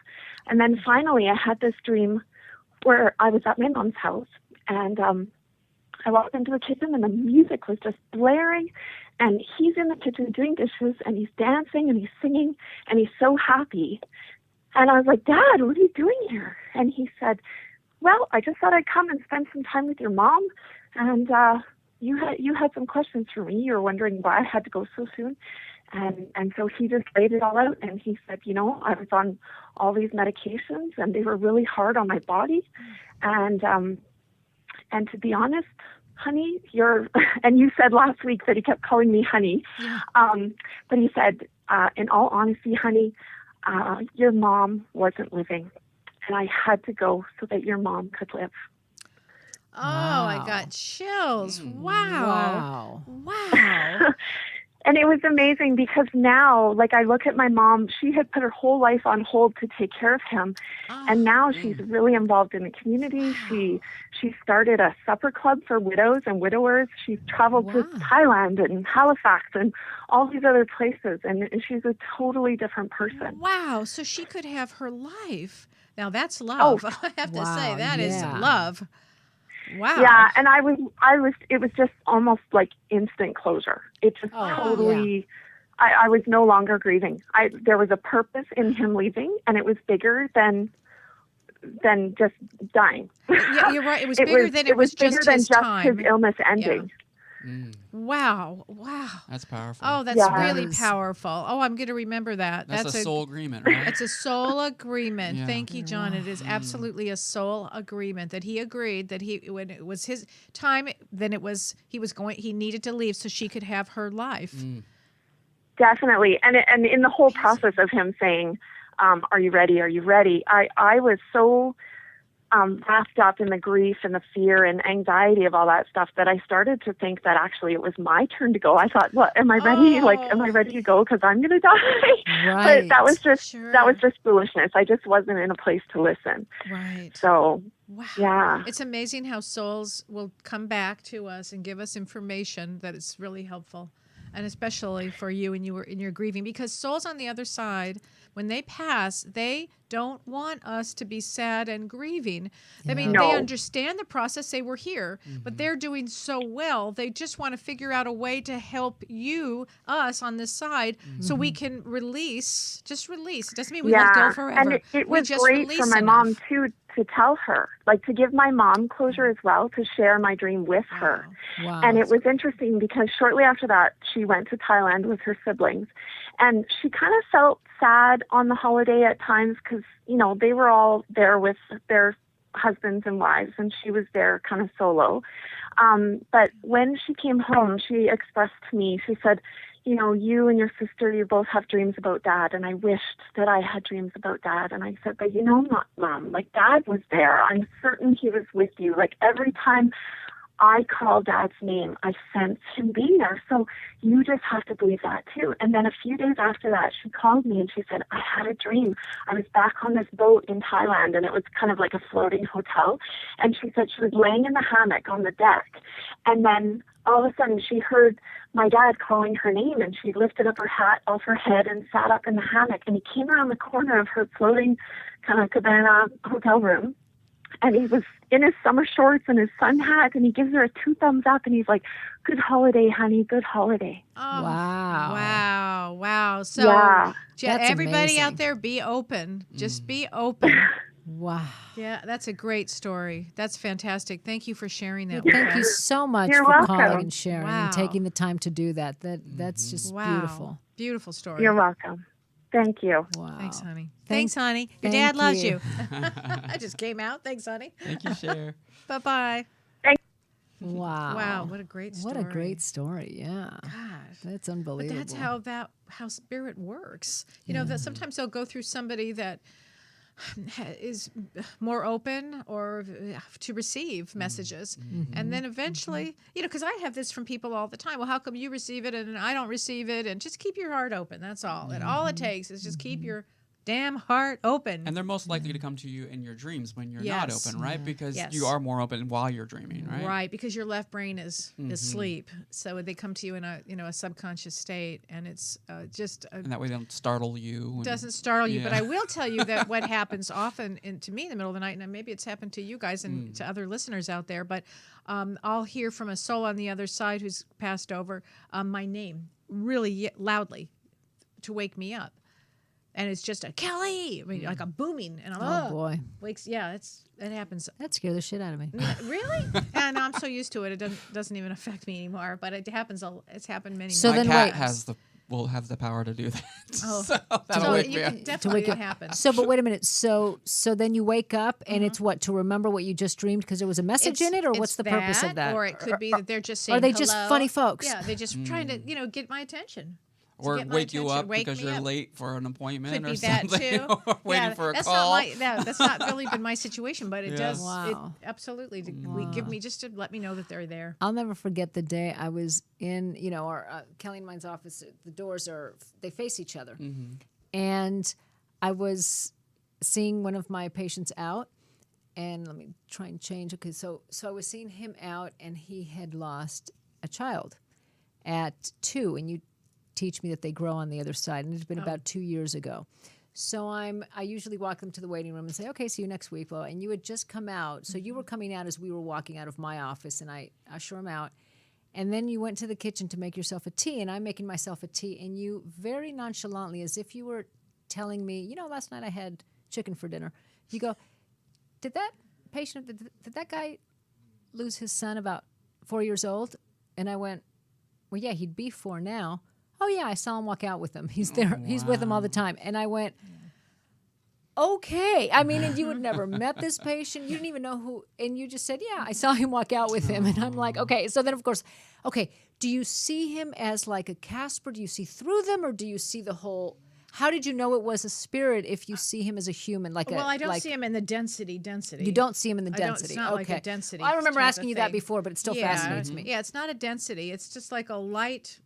I: And then finally I had this dream where I was at my mom's house, and I walked into the kitchen and the music was just blaring, and he's in the kitchen doing dishes, and he's dancing and he's singing and he's so happy. And I was like, Dad, what are you doing here? And he said, well, I just thought I'd come and spend some time with your mom, and you had some questions for me. You were wondering why I had to go so soon. And so he just laid it all out, and he said, I was on all these medications and they were really hard on my body. And to be honest, honey, and you said last week that he kept calling me honey. Yeah. But he said, in all honesty, honey, your mom wasn't living, and I had to go so that your mom could live.
F: Oh, wow. I got chills. Wow.
I: And it was amazing because now, like, I look at my mom, she had put her whole life on hold to take care of him. And now she's really involved in the community. Wow. She started a supper club for widows and widowers. She's traveled to Thailand and Halifax and all these other places. And she's a totally different person.
F: Wow. So she could have her life. Now that's love. Oh. I have to say, that is love. Wow.
I: Yeah, and it was just almost like instant closure. It just totally, I was no longer grieving. There was a purpose in him leaving, and it was bigger than just dying.
F: Yeah, you're right. It was bigger than just
I: his illness ending.
F: Yeah. Wow.
G: That's powerful.
F: Oh, that's really powerful. Oh, I'm going to remember that.
G: That's a soul agreement, right?
F: It's a soul agreement. Yeah. Thank you, John. It is absolutely a soul agreement that he agreed that when it was his time, then he needed to leave so she could have her life.
I: Definitely. And in the whole process of him saying, are you ready? Are you ready? I was so wrapped up in the grief and the fear and anxiety of all that stuff that I started to think that actually it was my turn to go. I thought, what, am I ready? Like, am I ready to go? Because I'm going to die. Right. But that was just foolishness. I just wasn't in a place to listen.
F: Right.
I: So,
F: yeah. It's amazing how souls will come back to us and give us information that is really helpful. And especially for you and in your grieving, because souls on the other side, when they pass, they don't want us to be sad and grieving. I mean, they understand the process. They were here, but they're doing so well. They just want to figure out a way to help us on this side so we can release. Just release. It doesn't mean we let go forever.
I: And it was great for my mom, too, to tell her, like to give my mom closure as well, to share my dream with her. Wow. And it was interesting because shortly after that, she went to Thailand with her siblings. And she kind of felt sad on the holiday at times because, they were all there with their husbands and wives, and she was there kind of solo. But when she came home, she expressed to me, she said, you and your sister, you both have dreams about Dad, and I wished that I had dreams about Dad. And I said, but not Mom. Like, Dad was there. I'm certain he was with you. Like, every time I call Dad's name, I sense him being there. So you just have to believe that too. And then a few days after that, she called me and she said, I had a dream. I was back on this boat in Thailand, and it was kind of like a floating hotel. And she said she was laying in the hammock on the deck. And then all of a sudden she heard my dad calling her name, and she lifted up her hat off her head and sat up in the hammock. And he came around the corner of her floating kind of cabana hotel room. And he was in his summer shorts and his sun hat, and he gives her a 2 thumbs up, and he's like, good holiday, honey, good holiday.
F: Oh, wow. So everybody out there, be open. Just be open.
E: Wow.
F: Yeah, that's a great story. That's fantastic. Thank you for sharing that.
E: Thank you so much for calling and sharing and taking the time to do that. That's just beautiful.
F: Beautiful story.
I: You're welcome. Thank you.
F: Wow. Thanks, honey. Thanks, honey. Your dad loves you. I just came out. Thanks, honey.
G: Thank you, Cher.
F: Bye-bye.
E: Wow.
F: Wow, what a great story.
E: What a great story, yeah.
F: Gosh.
E: That's unbelievable.
F: But that's how spirit works. That sometimes they'll go through somebody that is more open or to receive messages. And then eventually, because I have this from people all the time. Well, how come you receive it and I don't receive it? And just keep your heart open. That's all. And all it takes is just keep your damn heart open.
G: And they're most likely to come to you in your dreams when you're not
F: Yes.
G: open, right? Because
F: Yes.
G: you are more open while you're dreaming, right?
F: Right, because your left brain is asleep. So they come to you in a subconscious state, and it's just
G: And that way they don't startle you. And,
F: doesn't startle you. But I will tell you that what happens often to me in the middle of the night, and maybe it's happened to you guys and to other listeners out there, but I'll hear from a soul on the other side who's passed over my name really loudly to wake me up. And it's just a Kellee, like a booming, and I'm
E: Oh, boy.
F: wakes. Yeah, it happens.
E: That scared the shit out of me.
F: Really? And I'm so used to it, it doesn't even affect me anymore. But it happens. It's happened many.
E: So
G: My
E: then
G: cat
E: wait.
G: will have the power to do that.
F: Oh.
G: So that'll
F: So
G: wake
F: you
G: me
F: can
G: up.
F: definitely
E: wake up.
F: it happens.
E: So, but wait a minute. So then you wake up and it's what, to remember what you just dreamed because there was a message in it, or what's the purpose of that?
F: Or it could be that they're just saying.
E: Are they just
F: hello.
E: funny folks?
F: Yeah, they're just trying to get my attention.
G: Or
F: get my
G: wake you
F: attention,
G: up
F: wake
G: because
F: me
G: you're
F: up.
G: late for an appointment
F: Could
G: or
F: be that
G: something.
F: too.
G: Or waiting for a
F: that's
G: call.
F: That's not really been my situation, but it does.
E: Wow.
F: It absolutely give me just to let me know that they're there.
E: I'll never forget the day I was in, our Kelly and mine's office. The doors they face each other, and I was seeing one of my patients out, and let me try and change. Okay, so I was seeing him out, and he had lost a child at 2, and you teach me that they grow on the other side, and it's been about 2 years ago. So I usually walk them to the waiting room and say, okay, see you next week. Well, and you had just come out. So you were coming out as we were walking out of my office, and I usher him out. And then you went to the kitchen to make yourself a tea, and I'm making myself a tea, and you very nonchalantly, as if you were telling me, last night I had chicken for dinner. You go, did that guy lose his son about 4 years old? And I went, well, yeah, he'd be 4 now. Oh, yeah, I saw him walk out with him. He's there.
G: Oh,
E: He's with him all the time. And I went, okay. I mean, and you had never met this patient. You didn't even know who. And you just said, yeah, I saw him walk out with him. And I'm like, okay. So then, of course, okay, do you see him as like a Casper? Do you see through them, or do you see the whole? How did you know it was a spirit if you see him as a human?
F: I don't see him in the density.
E: You don't see him in the
F: It's
E: density.
F: not
E: okay.
F: like a density.
E: I remember
F: type
E: asking
F: of
E: you that
F: thing.
E: before, but it still fascinates me.
F: Yeah, it's not a density. It's just like a light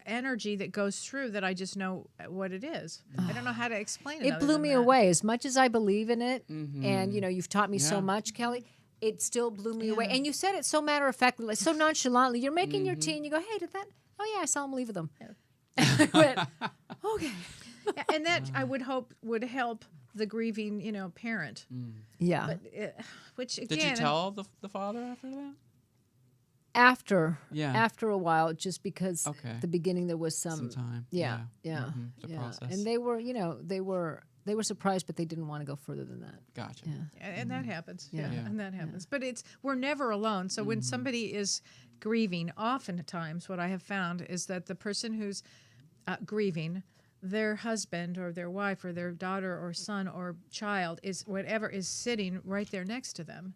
F: energy that goes through that I just know what it is. I don't know how to explain it.
E: It blew me away. As much as I believe in it, and you've taught me so much, Kelly, it still blew me away. And you said it so matter of factly, like, so nonchalantly. You're making your tea, and you go, "Hey, did that? Oh yeah, I saw him leave with them." I went, okay.
F: Yeah, and that I would hope would help the grieving, parent.
E: Yeah.
F: But, which again,
G: Did you tell the father after that?
E: After a while, just because the beginning there was some
G: time.
E: Yeah.
G: The process.
E: And they were, they were surprised, but they didn't want to go further than that.
G: Gotcha.
E: Yeah.
F: and that happens.
E: Yeah.
F: And that happens. But we're never alone. So when somebody is grieving, oftentimes what I have found is that the person who's grieving, their husband or their wife or their daughter or son or child is sitting right there next to them.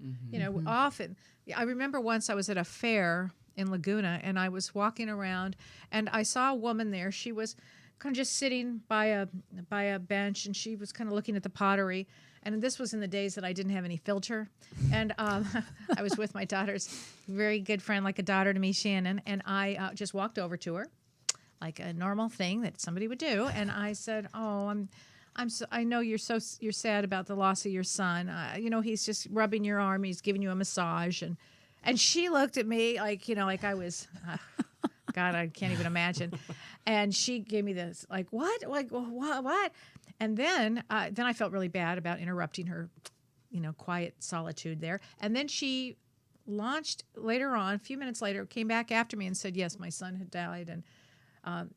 F: Often. I remember once I was at a fair in Laguna, and I was walking around, and I saw a woman there. She was kind of just sitting by a bench, and she was kind of looking at the pottery. And this was in the days that I didn't have any filter. And I was with my daughter's very good friend, like a daughter to me, Shannon, and I just walked over to her, like a normal thing that somebody would do. And I said, "Oh, I know you're sad about the loss of your son. He's just rubbing your arm. He's giving you a massage." And she looked at me like I was, God, I can't even imagine. And she gave me this, like, what? Like, what? And then I felt really bad about interrupting her, quiet solitude there. And then she launched later on, a few minutes later, came back after me and said, yes, my son had died. And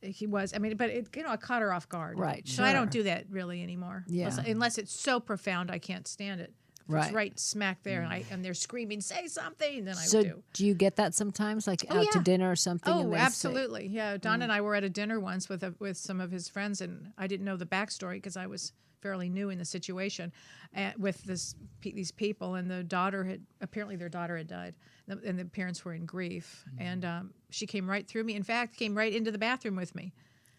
F: he was, but I caught her off guard.
E: Right.
F: So I don't do that really anymore.
E: Yeah.
F: Unless it's so profound, I can't stand it. If it's right smack there, and they're screaming, say something, then I would do.
E: Do you get that sometimes, like out to dinner or something?
F: Oh, absolutely. Yeah. Don and I were at a dinner once with some of his friends, and I didn't know the backstory because I was fairly new in the situation with these people, and their daughter had died, and the parents were in grief, and she came right through me. In fact, came right into the bathroom with me.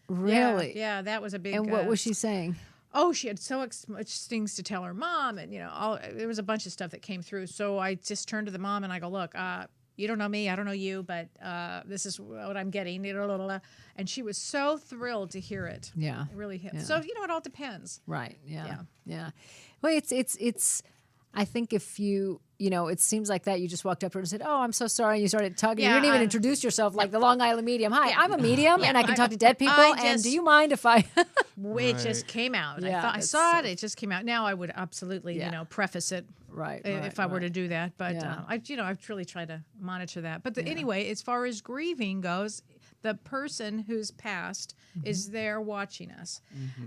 E: Really?
F: Yeah, that was a big.
E: And what was she saying?
F: oh, she had so much things to tell her mom, and there was a bunch of stuff that came through. So I just turned to the mom and I go, look, you don't know me, I don't know you, but this is what I'm getting. And she was so thrilled to hear it.
E: Yeah,
F: it really hit.
E: Yeah.
F: So it all depends.
E: Right. Yeah. Well, it's. I think if you, it seems like that you just walked up to her and said, "Oh, I'm so sorry." And you started talking.
F: Yeah,
E: you didn't even introduce yourself like the Long Island medium. Hi, I'm a medium, and I can talk to dead people. And do you mind if I?
F: It just came out. I saw it. It just came out. Now I would absolutely, preface it.
E: Right.
F: If I were to do that, but I really try to monitor that. But anyway, as far as grieving goes, the person who's passed is there watching us,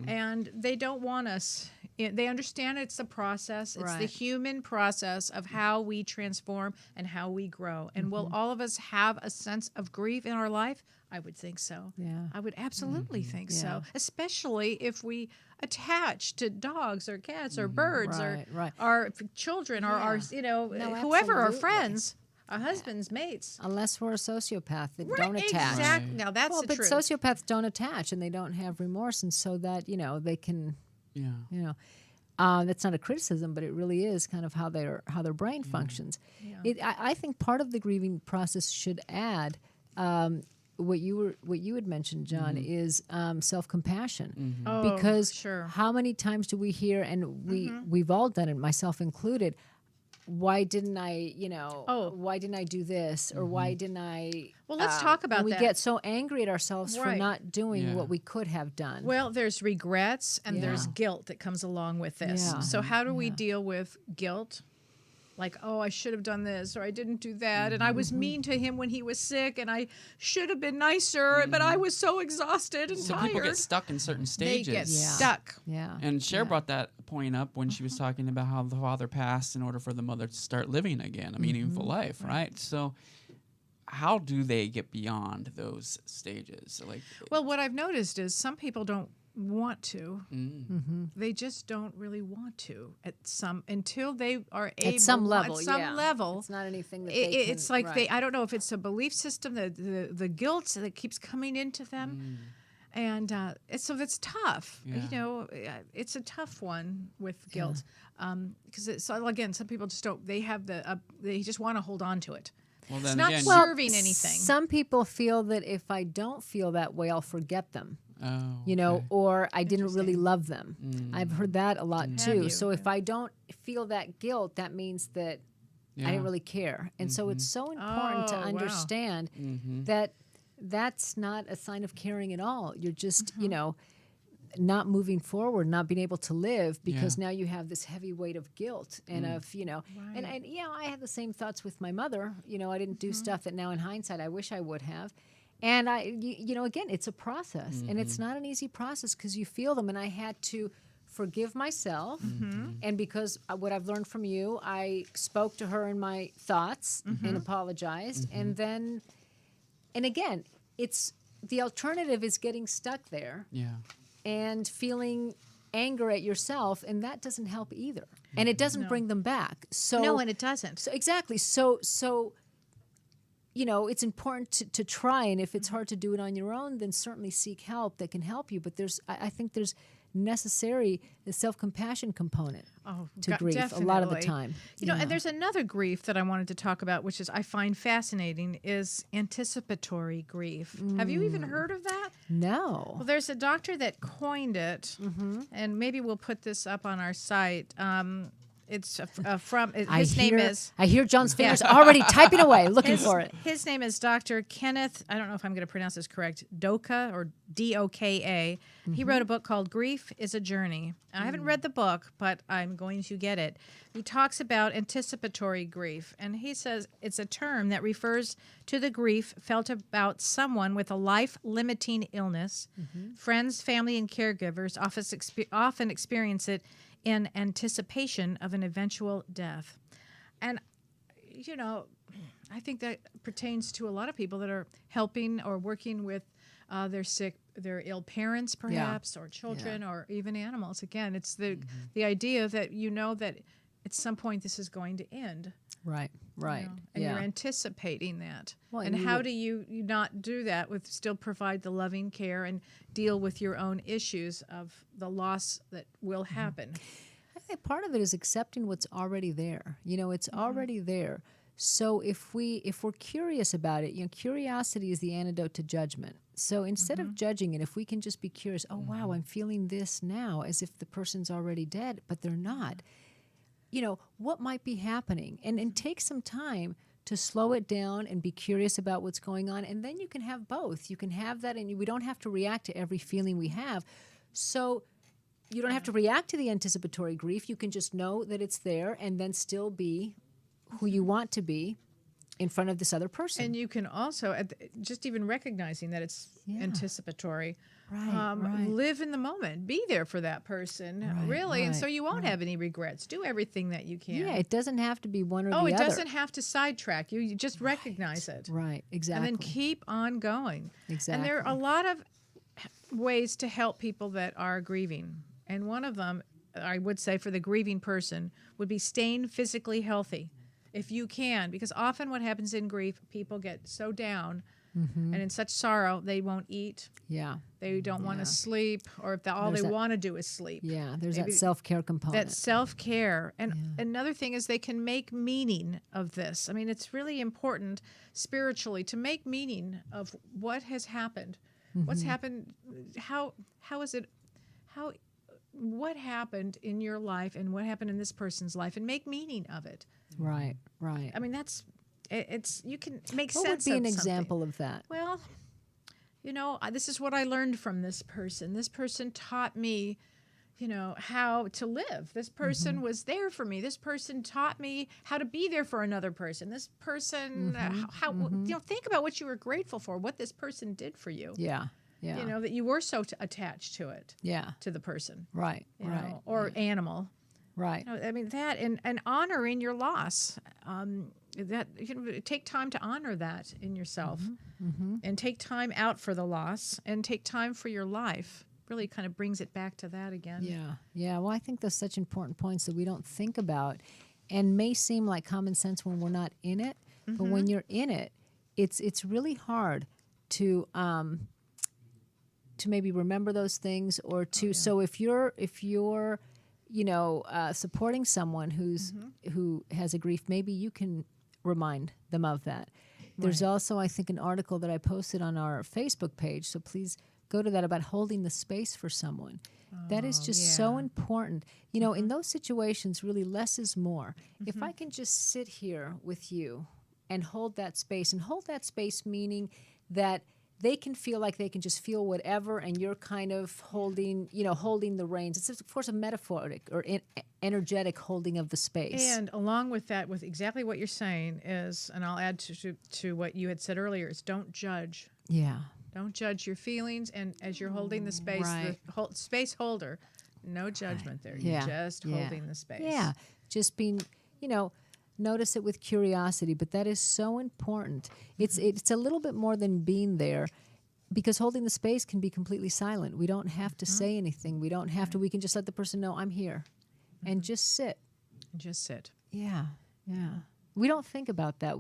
F: and they don't want us. They understand it's a process. It's the human process of how we transform and how we grow. And will all of us have a sense of grief in our life? I would think so.
E: Yeah.
F: I would absolutely think so, especially if we attach to dogs or cats or birds or our children or our, whoever, our friends. Our husbands, mates.
E: Unless we're a sociopath that don't attach.
F: Exactly. Now that's the truth.
E: But sociopaths don't attach and they don't have remorse, and so that they can. Yeah. That's not a criticism, but it really is kind of how their brain functions. Yeah. I think part of the grieving process should add what you had mentioned, John, is self-compassion. Because how many times do we hear, and we've all done it, myself included. Why didn't I, why didn't I do this? Or why didn't I?
F: Well, let's talk about that.
E: We get so angry at ourselves for not doing what we could have done.
F: Well, there's regrets and there's guilt that comes along with this. Yeah. So how do we deal with guilt? Like, oh, I should have done this, or I didn't do that, and I was mean to him when he was sick, and I should have been nicer, but I was so exhausted and tired.
G: So people get stuck in certain stages.
F: They get stuck.
E: Yeah.
G: And Cher brought that point up when she was talking about how the father passed in order for the mother to start living again, a meaningful life, right? So how do they get beyond those stages?
F: Well, what I've noticed is some people don't want to. They just don't really want to until they are able
E: at some level.
F: Level,
E: it's not anything that
F: it's like I don't know if it's a belief system, the guilt that keeps coming into them, and so that's tough. It's a tough one with guilt because again, some people just don't. They have they just want to hold on to it.
G: Well,
F: it's not serving anything.
E: Some people feel that if I don't feel that way, I'll forget them. Or I didn't really love them. I've heard that a lot too. So if I don't feel that guilt, that means that I didn't really care. And so it's so important to understand that that's not a sign of caring at all. You're just, not moving forward, not being able to live because now you have this heavy weight of guilt and of, and I had the same thoughts with my mother. I didn't do stuff that now in hindsight I wish I would have. And again, it's a process, and it's not an easy process because you feel them. And I had to forgive myself, and because what I've learned from you, I spoke to her in my thoughts and apologized, and then, and again, it's the alternative is getting stuck there, and feeling anger at yourself, and that doesn't help either, and it doesn't bring them back. So
F: no, and it doesn't.
E: So exactly. So. It's important to try, and if it's hard to do it on your own, then certainly seek help that can help you. But I think there's necessary the self-compassion component to grief
F: definitely.
E: A lot of the time.
F: And there's another grief that I wanted to talk about, which is I find fascinating, is anticipatory grief. Have you even heard of that?
E: No.
F: Well, there's a doctor that coined it, and maybe we'll put this up on our site. It's from his name is.
E: I hear John's fingers already typing away, looking for it.
F: His name is Dr. Kenneth. I don't know if I'm going to pronounce this correct. Doka or Doka. He wrote a book called "Grief is a Journey." I haven't read the book, but I'm going to get it. He talks about anticipatory grief, and he says it's a term that refers to the grief felt about someone with a life-limiting illness. Friends, family, and caregivers often experience it in anticipation of an eventual death. And, I think that pertains to a lot of people that are helping or working with their ill parents, perhaps, or children, or even animals. Again, it's the idea that that at some point this is going to end.
E: Right, right.
F: You know, and you're anticipating that.
E: Well,
F: and how do you not do that with still provide the loving care and deal with your own issues of the loss that will happen?
E: I think part of it is accepting what's already there. You know, it's already there. So if we're curious about it, you know, curiosity is the antidote to judgment. So instead of judging it, if we can just be curious, oh wow, I'm feeling this now, as if the person's already dead, but they're not. You know, what might be happening? And take some time to slow it down and be curious about what's going on. And then you can have both. You can have that, and we don't have to react to every feeling we have. So you don't have to react to the anticipatory grief. You can just know that it's there and then still be who you want to be in front of this other person.
F: And you can also, just even recognizing that it's anticipatory, live in the moment. Be there for that person, really, and so you won't have any regrets. Do everything that you can.
E: Yeah, it doesn't have to be one or the other.
F: Oh, it doesn't have to sidetrack you. You just recognize it.
E: Right, exactly.
F: And then keep on going.
E: Exactly.
F: And there are a lot of ways to help people that are grieving. And one of them, I would say for the grieving person, would be staying physically healthy. If you can, because often what happens in grief, people get so down and in such sorrow, they won't eat.
E: Yeah.
F: They don't want to sleep, or if all they want to do is sleep.
E: Yeah, there's that self-care component.
F: That self-care. And another thing is they can make meaning of this. I mean, it's really important spiritually to make meaning of what has happened. What's happened, what happened in your life and what happened in this person's life, and make meaning of it.
E: Right, right.
F: I mean, you can make sense of
E: What would be an
F: something.
E: example of that?
F: Well, you know, this is what I learned from this person. This person taught me, you know, how to live. This person was there for me. This person taught me how to be there for another person. This person, you know, think about what you were grateful for, what this person did for you.
E: Yeah. Yeah.
F: You know, that you were so attached to it.
E: Yeah.
F: To the person.
E: Right,
F: you know, or animal.
E: Right.
F: You know, I mean, that and honoring your loss. That you know, take time to honor that in yourself, and take time out for the loss, and take time for your life. Really, kind of brings it back to that again.
E: Yeah, yeah. Well, I think those such important points that we don't think about, and may seem like common sense when we're not in it, but when you're in it, it's really hard to maybe remember those things, or to so if you're you know, supporting someone who has a grief, maybe you can remind them of that. There's also, I think, an article that I posted on our Facebook page, so please go to that, about holding the space for someone. That is just so important. You know, in those situations, really less is more. If I can just sit here with you and hold that space meaning that they can feel like they can just feel whatever, and you're kind of holding the reins. It's, of course, a metaphoric or energetic holding of the space.
F: And along with that, with exactly what you're saying is, and I'll add to what you had said earlier, is don't judge.
E: Yeah.
F: Don't judge your feelings, and as you're holding the space, the space holder, no judgment there. You're just holding the space.
E: Yeah, just being, you know, notice it with curiosity, but that is so important. It's a little bit more than being there, because holding the space can be completely silent. We don't have to say anything. We don't have to. We can just let the person know, I'm here, and just sit.
F: Just sit.
E: Yeah, yeah. We don't think about that.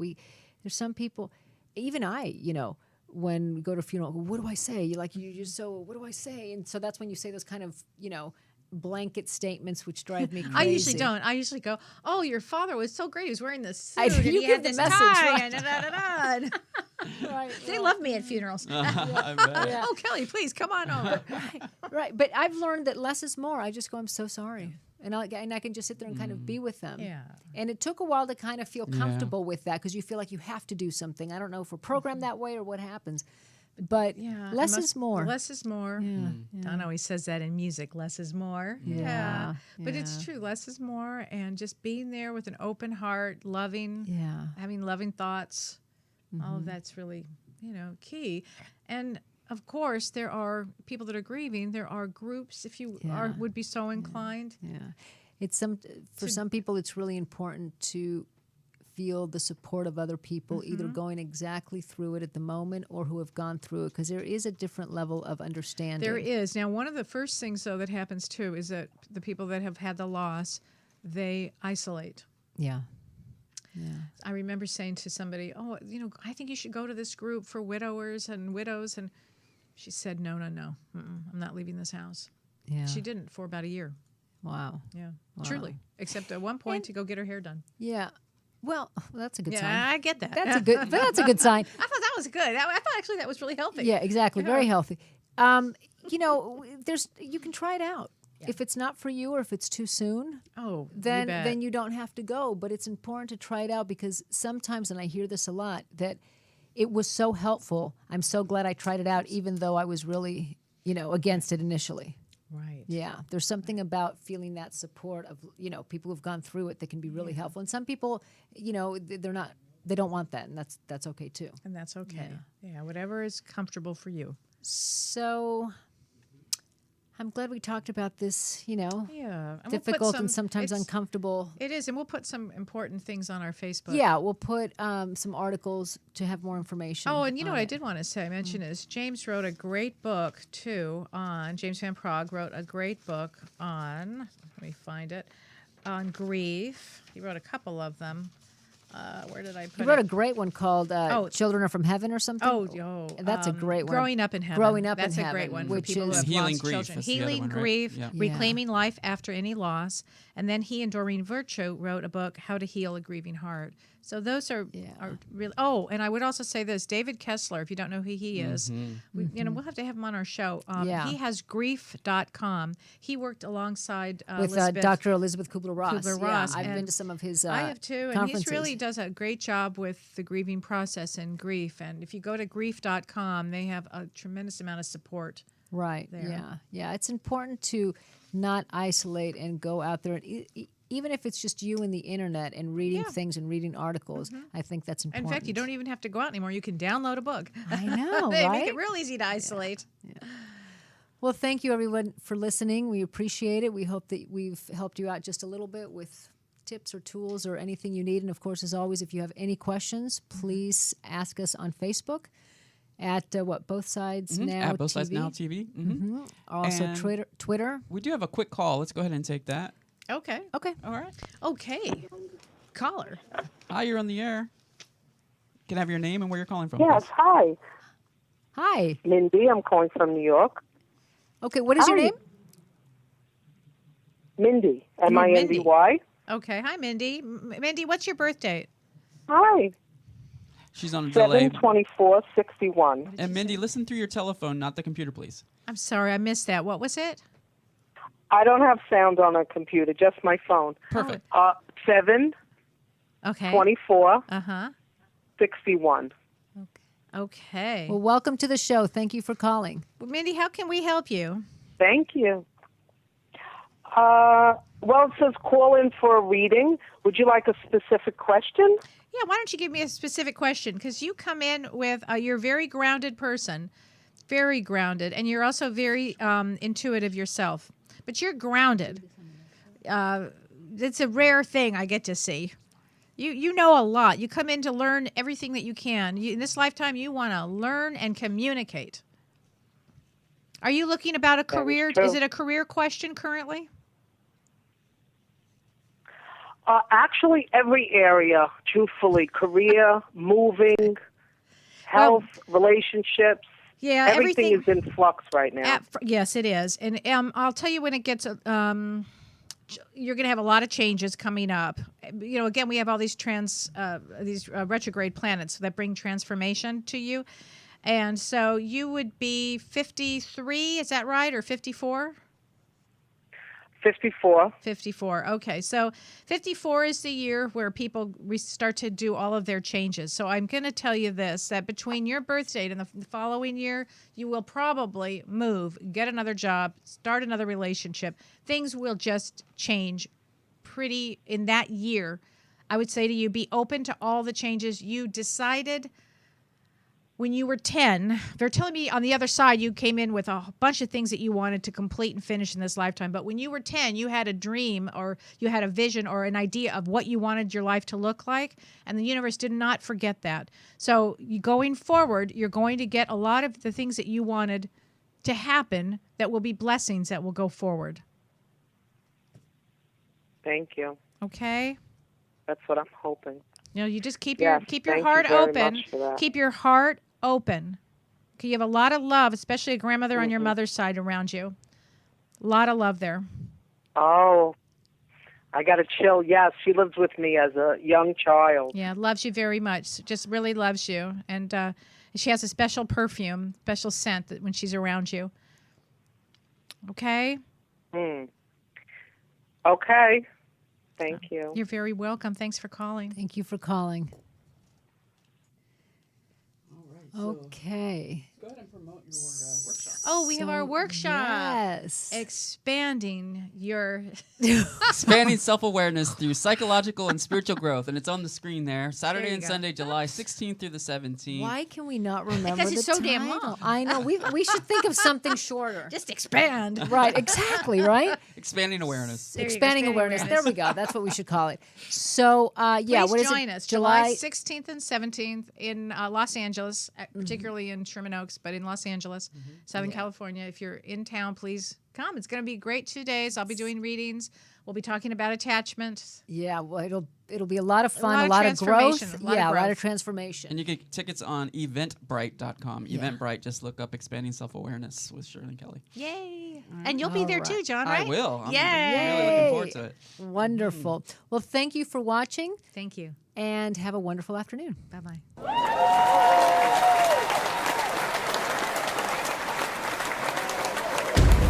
E: There's some people, even I, you know, when we go to a funeral, what do I say? You're just so, what do I say? And so that's when you say those kind of, you know, blanket statements, which drive me crazy.
F: I usually don't. I usually go, oh, your father was so great. He was wearing this suit, and
E: you
F: he
E: give
F: had
E: the
F: this
E: message,
F: tie,
E: right?
F: and da-da-da-da.
E: Right,
F: They love me at funerals.
G: I bet.
E: Yeah.
F: Oh, Kellee, please come on over.
E: Right. But I've learned that less is more. I just go, I'm so sorry. And I can just sit there and kind of be with them.
F: Yeah.
E: And it took a while to kind of feel comfortable with that, because you feel like you have to do something. I don't know if we're programmed that way or what happens. But less is more.
F: Less is more.
E: Yeah.
F: Don always says that in music, less is more.
E: Yeah.
F: But it's true, less is more. And just being there with an open heart, loving, having loving thoughts, all of that's really, you know, key. And of course, there are people that are grieving. There are groups, if you would be so inclined.
E: Yeah. It's for some people, it's really important to feel the support of other people, either going exactly through it at the moment or who have gone through it, because there is a different level of understanding.
F: There is. Now, one of the first things, though, that happens, too, is that the people that have had the loss, they isolate.
E: Yeah. Yeah.
F: I remember saying to somebody, "Oh, I think you should go to this group for widowers and widows," and she said, "No, I'm not leaving this house."
E: Yeah.
F: She didn't for about a year.
E: Wow.
F: Yeah,
E: Wow.
F: truly. Except at one point to go get her hair done.
E: Yeah. Well, that's a good sign.
F: Yeah, I get that.
E: That's a good sign.
F: I thought that was good. I thought actually that was really healthy.
E: Yeah, exactly. Very healthy. You can try it out. Yeah. If it's not for you or if it's too soon, then you don't have to go. But it's important to try it out because sometimes, and I hear this a lot, that it was so helpful. I'm so glad I tried it out, even though I was really, against it initially.
F: Right.
E: Yeah. There's something about feeling that support of, people who've gone through it that can be really helpful. And some people, they don't want that, and that's okay too.
F: And that's okay. Yeah, whatever is comfortable for you.
E: So I'm glad we talked about this,
F: and
E: difficult and sometimes uncomfortable.
F: It is, and we'll put some important things on our Facebook.
E: Yeah, we'll put some articles to have more information.
F: Oh, and what I did want to mention is James wrote a great book, too, James Van Prague wrote a great book on, let me find it, on grief. He wrote a couple of them. Where did I put it?
E: He wrote a great one called Children Are From Heaven or something. That's a great one.
F: Growing Up in Heaven.
E: Growing Up
F: That's
E: in
F: a
E: Heaven.
F: great one
E: Which
F: for people
E: is
F: who have
G: Healing
F: lost
G: Grief
F: children.
G: is the other
F: Healing
G: one, right?
F: Grief,
G: Yeah.
F: Reclaiming Life After Any Loss. And then he and Doreen Virtue wrote a book, How to Heal a Grieving Heart. So those are really... Oh, and I would also say this. David Kessler, if you don't know who he is, we'll have to have him on our show. He has grief.com. He worked alongside
E: with Dr. Elizabeth Kubler-Ross.
F: Kubler-Ross.
E: Yeah, I've been to some of his
F: I have too, and
E: conferences.
F: he really does a great job with the grieving process and grief. And if you go to grief.com, they have a tremendous amount of support.
E: Right.
F: There.
E: Yeah. It's important to not isolate and go out there. Even if it's just you and the internet and reading things and reading articles, I think that's important.
F: In fact, you don't even have to go out anymore. You can download a book.
E: I know,
F: They
E: right?
F: make it real easy to isolate.
E: Yeah. Well, thank you, everyone, for listening. We appreciate it. We hope that we've helped you out just a little bit with tips or tools or anything you need. And, of course, as always, if you have any questions, please ask us on Facebook. At Both Sides Now
G: At Both
E: TV.
G: Sides Now TV.
E: Also
G: And
E: Twitter.
G: We do have a quick call. Let's go ahead and take that.
F: Okay.
E: All
F: right. Okay. Caller.
G: Hi, you're on the air. Can I have your name and where you're calling from?
J: Yes,
G: please?
J: hi.
E: Hi.
J: Mindy, I'm calling from New York.
E: Okay, what is your name?
J: Mindy, M-I-N-D-Y.
F: Okay. Hi, Mindy. Mindy, what's your birth date?
J: Hi.
G: She's on a delay.
J: 7/24/61.
G: And Mindy, listen through your telephone, not the computer, please.
F: I'm sorry, I missed that. What was it?
J: I don't have sound on a computer, just my phone.
G: Perfect.
J: 7/24/61.
F: Uh-huh. Okay.
E: Well, welcome to the show. Thank you for calling.
F: Well, Mindy, how can we help you?
J: Thank you. Well, it says call in for a reading. Would you like a specific question?
F: Yeah, why don't you give me a specific question? Because you come in with, you're a very grounded person, very grounded, and you're also very intuitive yourself. But you're grounded. It's a rare thing I get to see. You know a lot. You come in to learn everything that you can. In this lifetime, you want to learn and communicate. Are you looking about a career? Is it a career question currently?
J: Actually, every area, truthfully. Career, moving, health, relationships.
F: Yeah,
J: everything is in flux right now.
F: Yes, it is. And I'll tell you when it gets, you're going to have a lot of changes coming up. Again, we have all these retrograde planets that bring transformation to you. And so you would be 53, is that right, or 54?
J: 54.
F: 54. Okay. So 54 is the year where people start to do all of their changes. So I'm going to tell you this, that between your birth date and the following year, you will probably move, get another job, start another relationship. Things will just change pretty in that year. I would say to you, be open to all the changes you decided when you were 10. They're telling me on the other side you came in with a bunch of things that you wanted to complete and finish in this lifetime. But when you were 10, you had a dream or you had a vision or an idea of what you wanted your life to look like. And the universe did not forget that. So going forward, you're going to get a lot of the things that you wanted to happen that will be blessings that will go forward.
J: Thank you.
F: Okay.
J: That's what I'm hoping.
F: You just keep
J: Yes,
F: your heart
J: thank you very
F: open.
J: much for that.
F: Keep your heart open. Okay, you have a lot of love, especially a grandmother on your mother's side around you. A lot of love there.
J: Oh, I got a chill. Yes, she lived with me as a young child.
F: Yeah, loves you very much. Just really loves you. And she has a special perfume, special scent that when she's around you. Okay?
J: Okay. Thank you.
F: You're very welcome. Thanks for calling.
E: Thank you for calling. Okay.
G: Go ahead and promote your workshop.
F: Oh, we have our workshop.
E: Yes.
F: Expanding your...
G: Expanding self-awareness through psychological and spiritual growth. And it's on the screen there. Saturday and
F: go.
G: Sunday, July 16th through the 17th.
E: Why can we not remember
F: Because
E: the
F: it's so
E: title?
F: damn long.
E: I know. We should think of something shorter.
F: Just expand.
E: Right, exactly, right?
G: Expanding awareness.
F: There you go,
E: Expanding awareness. There we go. That's what we should call it. So,
F: Please
E: what is
F: join
E: it?
F: us July 16th and 17th in Los Angeles, particularly in Sherman Oaks, but in Los Angeles, Southern California. If you're in town, please come. It's going to be a great 2 days. I'll be doing readings. We'll be talking about attachment.
E: Yeah, well, it'll be a lot of fun, a
F: of
E: lot of growth.
F: transformation, a lot of
E: transformation.
G: And you get tickets on eventbrite.com. Eventbrite, just look up Expanding Self-Awareness with Shirley and Kellee.
F: Yay. And you'll be there too, John,
G: I
F: right?
G: will. I'm
F: Yay.
G: really looking forward to it.
E: Wonderful. Well, thank you for watching.
F: Thank you.
E: And have a wonderful afternoon.
F: Bye-bye.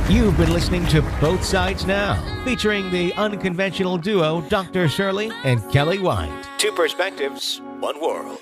C: You've been listening to Both Sides Now, featuring the unconventional duo Dr. Shirley and Kellee White.
D: Two perspectives, one world.